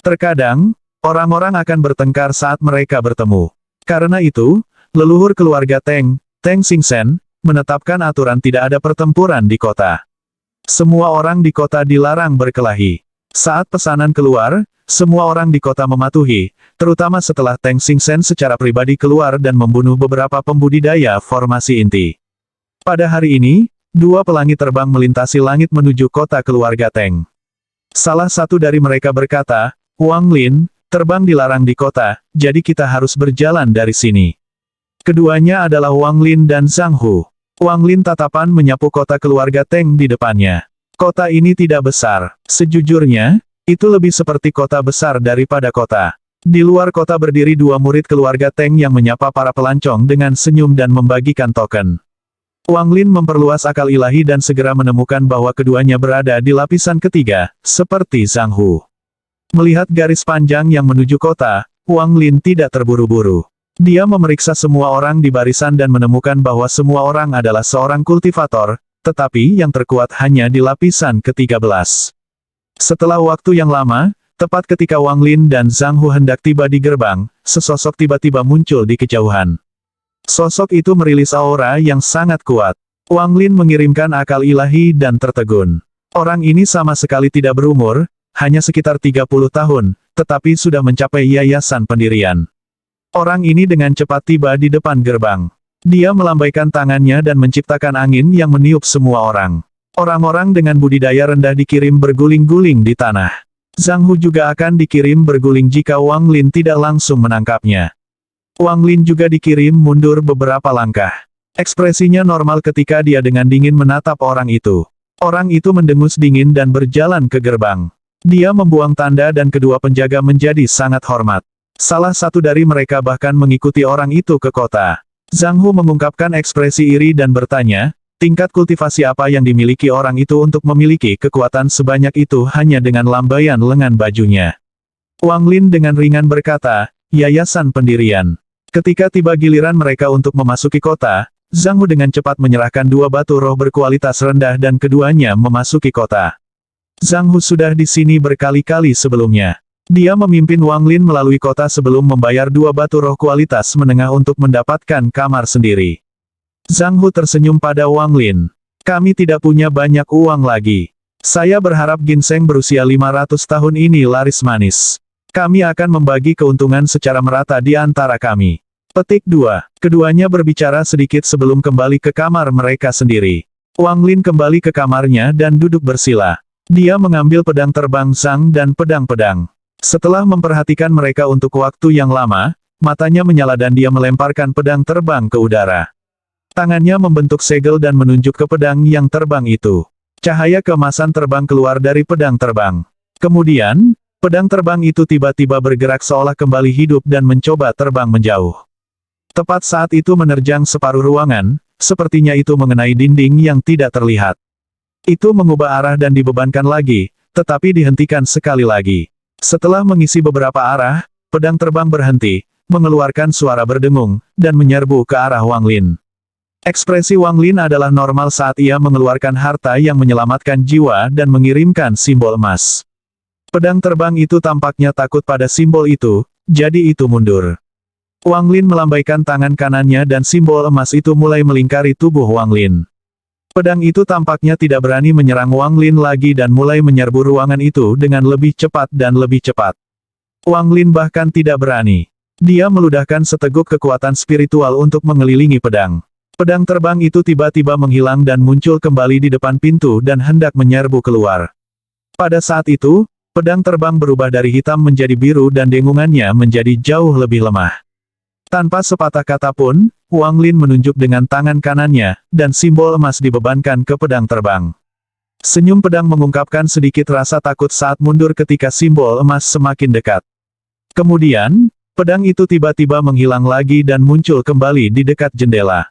Terkadang, orang-orang akan bertengkar saat mereka bertemu. Karena itu, leluhur keluarga Teng, Teng Xingchen, menetapkan aturan tidak ada pertempuran di kota. Semua orang di kota dilarang berkelahi. Saat pesanan keluar, semua orang di kota mematuhi, terutama setelah Teng Xingchen secara pribadi keluar dan membunuh beberapa pembudidaya formasi inti. Pada hari ini, dua pelangi terbang melintasi langit menuju kota keluarga Teng. Salah satu dari mereka berkata, "Wang Lin, terbang dilarang di kota, jadi kita harus berjalan dari sini." Keduanya adalah Wang Lin dan Zhang Hu. Wang Lin tatapan menyapu kota keluarga Teng di depannya. Kota ini tidak besar. Sejujurnya, itu lebih seperti kota besar daripada kota. Di luar kota berdiri dua murid keluarga Teng yang menyapa para pelancong dengan senyum dan membagikan token. Wang Lin memperluas akal ilahi dan segera menemukan bahwa keduanya berada di lapisan ketiga, seperti Zhang Hu. Melihat garis panjang yang menuju kota, Wang Lin tidak terburu-buru. Dia memeriksa semua orang di barisan dan menemukan bahwa semua orang adalah seorang kultivator, tetapi yang terkuat hanya di lapisan ke-13. Setelah waktu yang lama, tepat ketika Wang Lin dan Zhang Hu hendak tiba di gerbang, sesosok tiba-tiba muncul di kejauhan. Sosok itu merilis aura yang sangat kuat. Wang Lin mengirimkan akal ilahi dan tertegun. Orang ini sama sekali tidak berumur, hanya sekitar 30 tahun, tetapi sudah mencapai yayasan pendirian. Orang ini dengan cepat tiba di depan gerbang. Dia melambaikan tangannya dan menciptakan angin yang meniup semua orang. Orang-orang dengan budidaya rendah dikirim berguling-guling di tanah. Zhang Hu juga akan dikirim berguling jika Wang Lin tidak langsung menangkapnya. Wang Lin juga dikirim mundur beberapa langkah. Ekspresinya normal ketika dia dengan dingin menatap orang itu. Orang itu mendengus dingin dan berjalan ke gerbang. Dia membuang tanda dan kedua penjaga menjadi sangat hormat. Salah satu dari mereka bahkan mengikuti orang itu ke kota. Zhang Hu mengungkapkan ekspresi iri dan bertanya, tingkat kultivasi apa yang dimiliki orang itu untuk memiliki kekuatan sebanyak itu hanya dengan lambaian lengan bajunya. Wang Lin dengan ringan berkata, yayasan pendirian. Ketika tiba giliran mereka untuk memasuki kota, Zhang Hu dengan cepat menyerahkan dua batu roh berkualitas rendah dan keduanya memasuki kota. Zhang Hu sudah di sini berkali-kali sebelumnya. Dia memimpin Wang Lin melalui kota sebelum membayar dua batu roh kualitas menengah untuk mendapatkan kamar sendiri. Zhang Hu tersenyum pada Wang Lin. Kami tidak punya banyak uang lagi. Saya berharap ginseng berusia 500 tahun ini laris manis. Kami akan membagi keuntungan secara merata di antara kami. Petik 2. Keduanya berbicara sedikit sebelum kembali ke kamar mereka sendiri. Wang Lin kembali ke kamarnya dan duduk bersila. Dia mengambil pedang terbang Zhang dan pedang-pedang. Setelah memperhatikan mereka untuk waktu yang lama, matanya menyala dan dia melemparkan pedang terbang ke udara. Tangannya membentuk segel dan menunjuk ke pedang yang terbang itu. Cahaya keemasan terbang keluar dari pedang terbang. Kemudian, pedang terbang itu tiba-tiba bergerak seolah kembali hidup dan mencoba terbang menjauh. Tepat saat itu menerjang separuh ruangan, sepertinya itu mengenai dinding yang tidak terlihat. Itu mengubah arah dan dibebankan lagi, tetapi dihentikan sekali lagi. Setelah mengisi beberapa arah, pedang terbang berhenti, mengeluarkan suara berdengung, dan menyerbu ke arah Wang Lin. Ekspresi Wang Lin adalah normal saat ia mengeluarkan harta yang menyelamatkan jiwa dan mengirimkan simbol emas. Pedang terbang itu tampaknya takut pada simbol itu, jadi itu mundur. Wang Lin melambaikan tangan kanannya dan simbol emas itu mulai melingkari tubuh Wang Lin. Pedang itu tampaknya tidak berani menyerang Wang Lin lagi dan mulai menyerbu ruangan itu dengan lebih cepat dan lebih cepat. Wang Lin bahkan tidak berani. Dia meludahkan seteguk kekuatan spiritual untuk mengelilingi pedang. Pedang terbang itu tiba-tiba menghilang dan muncul kembali di depan pintu dan hendak menyerbu keluar. Pada saat itu, pedang terbang berubah dari hitam menjadi biru dan dengungannya menjadi jauh lebih lemah. Tanpa sepatah kata pun, Wang Lin menunjuk dengan tangan kanannya, dan simbol emas dibebankan ke pedang terbang. Senyum pedang mengungkapkan sedikit rasa takut saat mundur ketika simbol emas semakin dekat. Kemudian, pedang itu tiba-tiba menghilang lagi dan muncul kembali di dekat jendela.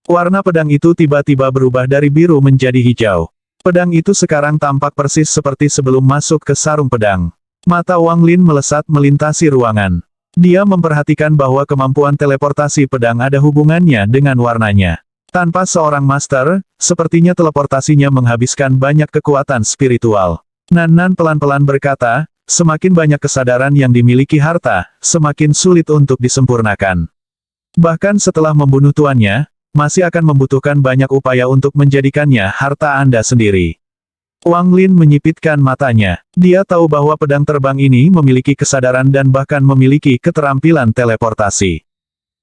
Warna pedang itu tiba-tiba berubah dari biru menjadi hijau. Pedang itu sekarang tampak persis seperti sebelum masuk ke sarung pedang. Mata Wang Lin melesat melintasi ruangan. Dia memperhatikan bahwa kemampuan teleportasi pedang ada hubungannya dengan warnanya. Tanpa seorang master, sepertinya teleportasinya menghabiskan banyak kekuatan spiritual. Nan pelan-pelan berkata, semakin banyak kesadaran yang dimiliki harta, semakin sulit untuk disempurnakan. Bahkan setelah membunuh tuannya, masih akan membutuhkan banyak upaya untuk menjadikannya harta Anda sendiri. Wang Lin menyipitkan matanya. Dia tahu bahwa pedang terbang ini memiliki kesadaran dan bahkan memiliki keterampilan teleportasi.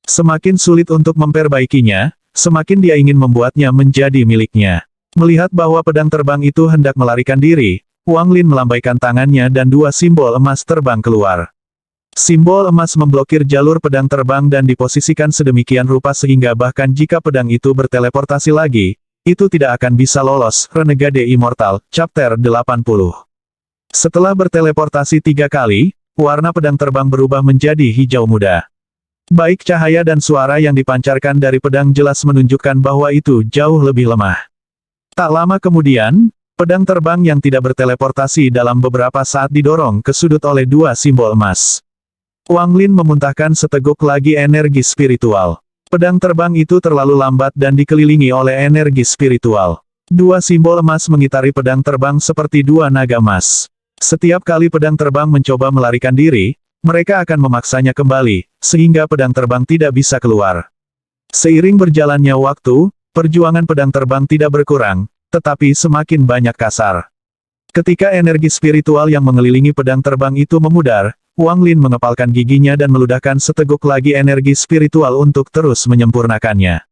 Semakin sulit untuk memperbaikinya, semakin dia ingin membuatnya menjadi miliknya. Melihat bahwa pedang terbang itu hendak melarikan diri, Wang Lin melambaikan tangannya dan dua simbol emas terbang keluar. Simbol emas memblokir jalur pedang terbang dan diposisikan sedemikian rupa sehingga bahkan jika pedang itu berteleportasi lagi, itu tidak akan bisa lolos. Renegade Immortal, Chapter 80. Setelah berteleportasi 3 kali, warna pedang terbang berubah menjadi hijau muda. Baik cahaya dan suara yang dipancarkan dari pedang jelas menunjukkan bahwa itu jauh lebih lemah. Tak lama kemudian, pedang terbang yang tidak berteleportasi dalam beberapa saat didorong ke sudut oleh dua simbol emas. Wang Lin memuntahkan seteguk lagi energi spiritual. Pedang terbang itu terlalu lambat dan dikelilingi oleh energi spiritual. Dua simbol emas mengitari pedang terbang seperti dua naga emas. Setiap kali pedang terbang mencoba melarikan diri, mereka akan memaksanya kembali, sehingga pedang terbang tidak bisa keluar. Seiring berjalannya waktu, perjuangan pedang terbang tidak berkurang, tetapi semakin banyak kasar. Ketika energi spiritual yang mengelilingi pedang terbang itu memudar, Wang Lin mengepalkan giginya dan meludahkan seteguk lagi energi spiritual untuk terus menyempurnakannya.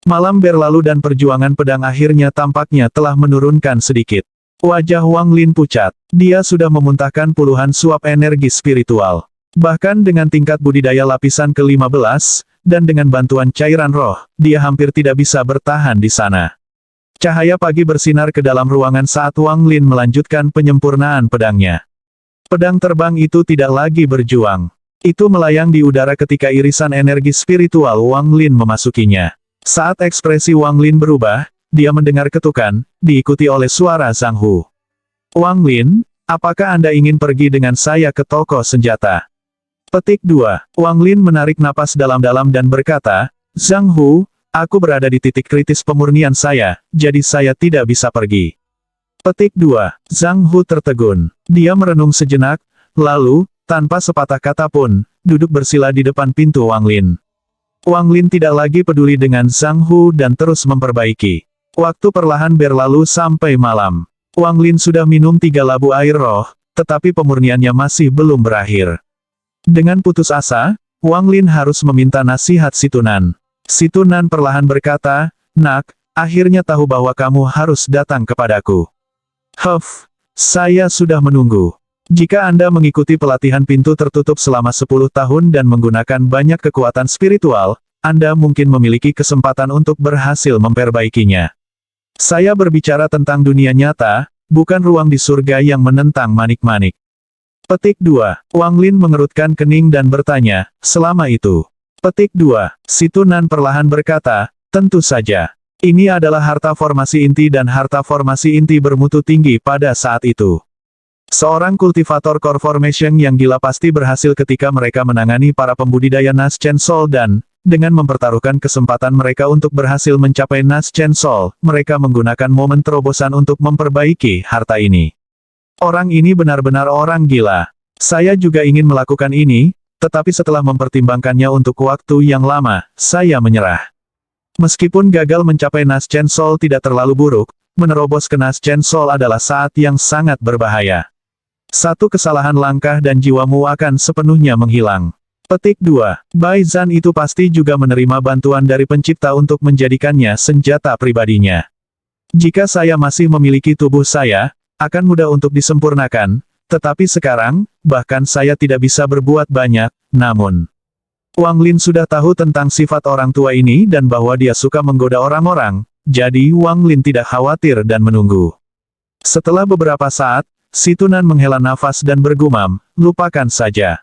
Malam berlalu dan perjuangan pedang akhirnya tampaknya telah menurunkan sedikit. Wajah Wang Lin pucat. Dia sudah memuntahkan puluhan suap energi spiritual. Bahkan dengan tingkat budidaya lapisan ke-15, dan dengan bantuan cairan roh, dia hampir tidak bisa bertahan di sana. Cahaya pagi bersinar ke dalam ruangan saat Wang Lin melanjutkan penyempurnaan pedangnya. Pedang terbang itu tidak lagi berjuang. Itu melayang di udara ketika irisan energi spiritual Wang Lin memasukinya. Saat ekspresi Wang Lin berubah, dia mendengar ketukan, diikuti oleh suara Zhang Hu. Wang Lin, apakah Anda ingin pergi dengan saya ke toko senjata? Petik 2. Wang Lin menarik napas dalam-dalam dan berkata, Zhang Hu, aku berada di titik kritis pemurnian saya, jadi saya tidak bisa pergi. Petik 2. Zhang Hu tertegun. Dia merenung sejenak, lalu, tanpa sepatah kata pun, duduk bersila di depan pintu Wang Lin. Wang Lin tidak lagi peduli dengan Zhang Hu dan terus memperbaiki. Waktu perlahan berlalu sampai malam. Wang Lin sudah minum 3 labu air roh, tetapi pemurniannya masih belum berakhir. Dengan putus asa, Wang Lin harus meminta nasihat Situnan. Situnan perlahan berkata, Nak, akhirnya tahu bahwa kamu harus datang kepadaku. Saya sudah menunggu. Jika Anda mengikuti pelatihan pintu tertutup selama 10 tahun dan menggunakan banyak kekuatan spiritual, Anda mungkin memiliki kesempatan untuk berhasil memperbaikinya. Saya berbicara tentang dunia nyata, bukan ruang di surga yang menentang manik-manik. Petik 2. Wang Lin mengerutkan kening dan bertanya, selama itu. Petik 2. Situnan perlahan berkata, tentu saja. Ini adalah harta formasi inti dan harta formasi inti bermutu tinggi pada saat itu. Seorang kultivator core formation yang gila pasti berhasil ketika mereka menangani para pembudidaya Nas Chen Sol dan, dengan mempertaruhkan kesempatan mereka untuk berhasil mencapai Nas Chen Sol, mereka menggunakan momen terobosan untuk memperbaiki harta ini. Orang ini benar-benar orang gila. Saya juga ingin melakukan ini, tetapi setelah mempertimbangkannya untuk waktu yang lama, saya menyerah. Meskipun gagal mencapai Nas Chen Sol tidak terlalu buruk, menerobos ke Nas Chen Sol adalah saat yang sangat berbahaya. Satu kesalahan langkah dan jiwamu akan sepenuhnya menghilang. Petik 2. Bai Zhan itu pasti juga menerima bantuan dari pencipta untuk menjadikannya senjata pribadinya. Jika saya masih memiliki tubuh saya, akan mudah untuk disempurnakan, tetapi sekarang, bahkan saya tidak bisa berbuat banyak, namun... Wang Lin sudah tahu tentang sifat orang tua ini dan bahwa dia suka menggoda orang-orang, jadi Wang Lin tidak khawatir dan menunggu. Setelah beberapa saat, si Tunan menghela nafas dan bergumam, lupakan saja.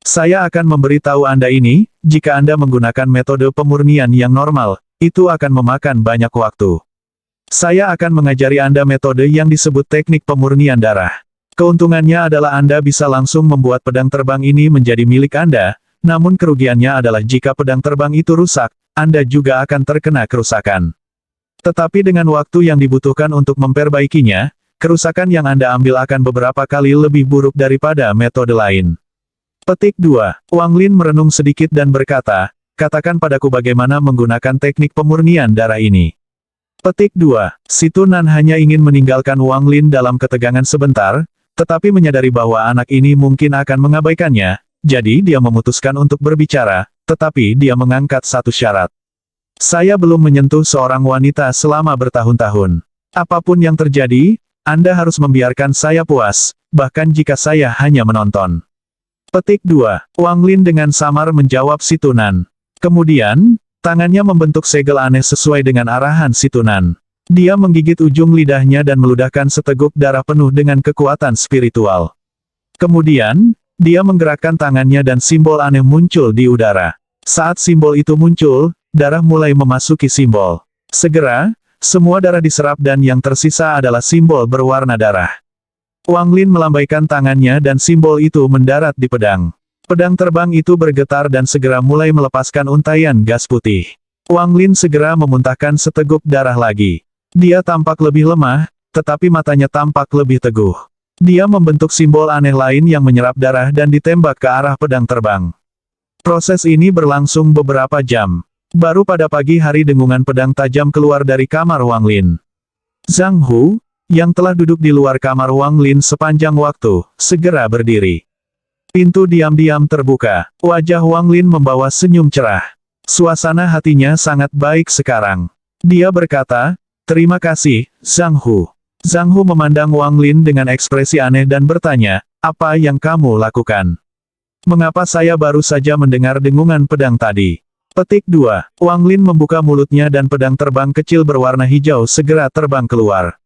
Saya akan memberitahu Anda ini, jika Anda menggunakan metode pemurnian yang normal, itu akan memakan banyak waktu. Saya akan mengajari Anda metode yang disebut teknik pemurnian darah. Keuntungannya adalah Anda bisa langsung membuat pedang terbang ini menjadi milik Anda, namun kerugiannya adalah jika pedang terbang itu rusak, Anda juga akan terkena kerusakan. Tetapi dengan waktu yang dibutuhkan untuk memperbaikinya, kerusakan yang Anda ambil akan beberapa kali lebih buruk daripada metode lain. Petik 2. Wang Lin merenung sedikit dan berkata, katakan padaku bagaimana menggunakan teknik pemurnian darah ini. Petik 2. Si Tunan hanya ingin meninggalkan Wang Lin dalam ketegangan sebentar, tetapi menyadari bahwa anak ini mungkin akan mengabaikannya, jadi dia memutuskan untuk berbicara, tetapi dia mengangkat satu syarat. Saya belum menyentuh seorang wanita selama bertahun-tahun. Apapun yang terjadi, Anda harus membiarkan saya puas, bahkan jika saya hanya menonton. Petik 2. Wang Lin dengan samar menjawab si Tunan. Kemudian, tangannya membentuk segel aneh sesuai dengan arahan si Tunan. Dia menggigit ujung lidahnya dan meludahkan seteguk darah penuh dengan kekuatan spiritual. Kemudian, dia menggerakkan tangannya dan simbol aneh muncul di udara. Saat simbol itu muncul, darah mulai memasuki simbol. Segera, semua darah diserap dan yang tersisa adalah simbol berwarna darah. Wang Lin melambaikan tangannya dan simbol itu mendarat di pedang. Pedang terbang itu bergetar dan segera mulai melepaskan untaian gas putih. Wang Lin segera memuntahkan seteguk darah lagi. Dia tampak lebih lemah, tetapi matanya tampak lebih teguh. Dia membentuk simbol aneh lain yang menyerap darah dan ditembak ke arah pedang terbang. Proses ini berlangsung beberapa jam. Baru pada pagi hari dengungan pedang tajam keluar dari kamar Wang Lin. Zhang Hu, yang telah duduk di luar kamar Wang Lin sepanjang waktu, segera berdiri. Pintu diam-diam terbuka. Wajah Wang Lin membawa senyum cerah. Suasana hatinya sangat baik sekarang. Dia berkata, terima kasih, Zhang Hu. Zhang Hu memandang Wang Lin dengan ekspresi aneh dan bertanya, apa yang kamu lakukan? Mengapa saya baru saja mendengar dengungan pedang tadi? Petik 2. Wang Lin membuka mulutnya dan pedang terbang kecil berwarna hijau segera terbang keluar.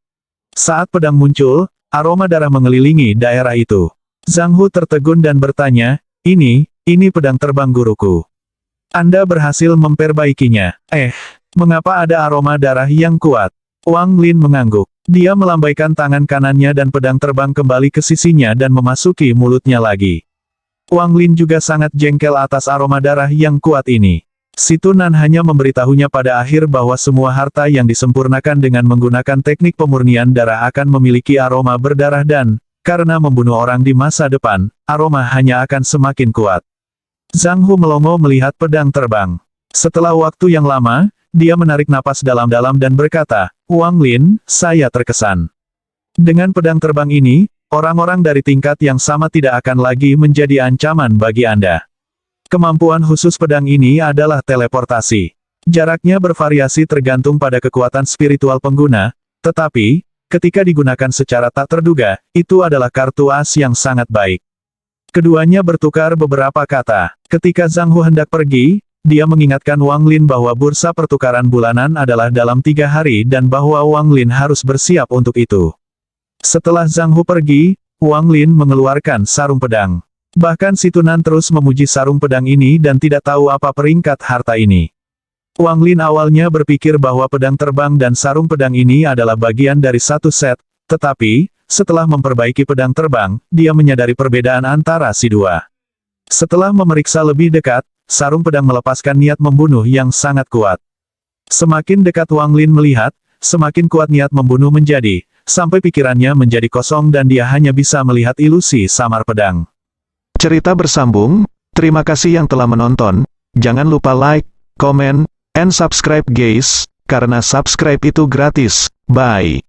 Saat pedang muncul, aroma darah mengelilingi daerah itu. Zhang Hu tertegun dan bertanya, ini pedang terbang guruku. Anda berhasil memperbaikinya. Mengapa ada aroma darah yang kuat? Wang Lin mengangguk. Dia melambaikan tangan kanannya dan pedang terbang kembali ke sisinya dan memasuki mulutnya lagi. Wang Lin juga sangat jengkel atas aroma darah yang kuat ini. Si Tunan hanya memberitahunya pada akhir bahwa semua harta yang disempurnakan dengan menggunakan teknik pemurnian darah akan memiliki aroma berdarah dan, karena membunuh orang di masa depan, aroma hanya akan semakin kuat. Zhang Hu melongo melihat pedang terbang. Setelah waktu yang lama, dia menarik napas dalam-dalam dan berkata, Wang Lin, saya terkesan. Dengan pedang terbang ini, orang-orang dari tingkat yang sama tidak akan lagi menjadi ancaman bagi Anda. Kemampuan khusus pedang ini adalah teleportasi. Jaraknya bervariasi tergantung pada kekuatan spiritual pengguna, tetapi, ketika digunakan secara tak terduga, itu adalah kartu as yang sangat baik. Keduanya bertukar beberapa kata. Ketika Zhang Hu hendak pergi, dia mengingatkan Wang Lin bahwa bursa pertukaran bulanan adalah dalam 3 hari dan bahwa Wang Lin harus bersiap untuk itu. Setelah Zhang Hu pergi, Wang Lin mengeluarkan sarung pedang. Bahkan si Tunan terus memuji sarung pedang ini dan tidak tahu apa peringkat harta ini. Wang Lin awalnya berpikir bahwa pedang terbang dan sarung pedang ini adalah bagian dari satu set, tetapi, setelah memperbaiki pedang terbang, dia menyadari perbedaan antara si dua. Setelah memeriksa lebih dekat, sarung pedang melepaskan niat membunuh yang sangat kuat. Semakin dekat Wang Lin melihat, semakin kuat niat membunuh menjadi, sampai pikirannya menjadi kosong dan dia hanya bisa melihat ilusi samar pedang. Cerita bersambung, terima kasih yang telah menonton, jangan lupa like, comment, and subscribe guys, karena subscribe itu gratis, bye.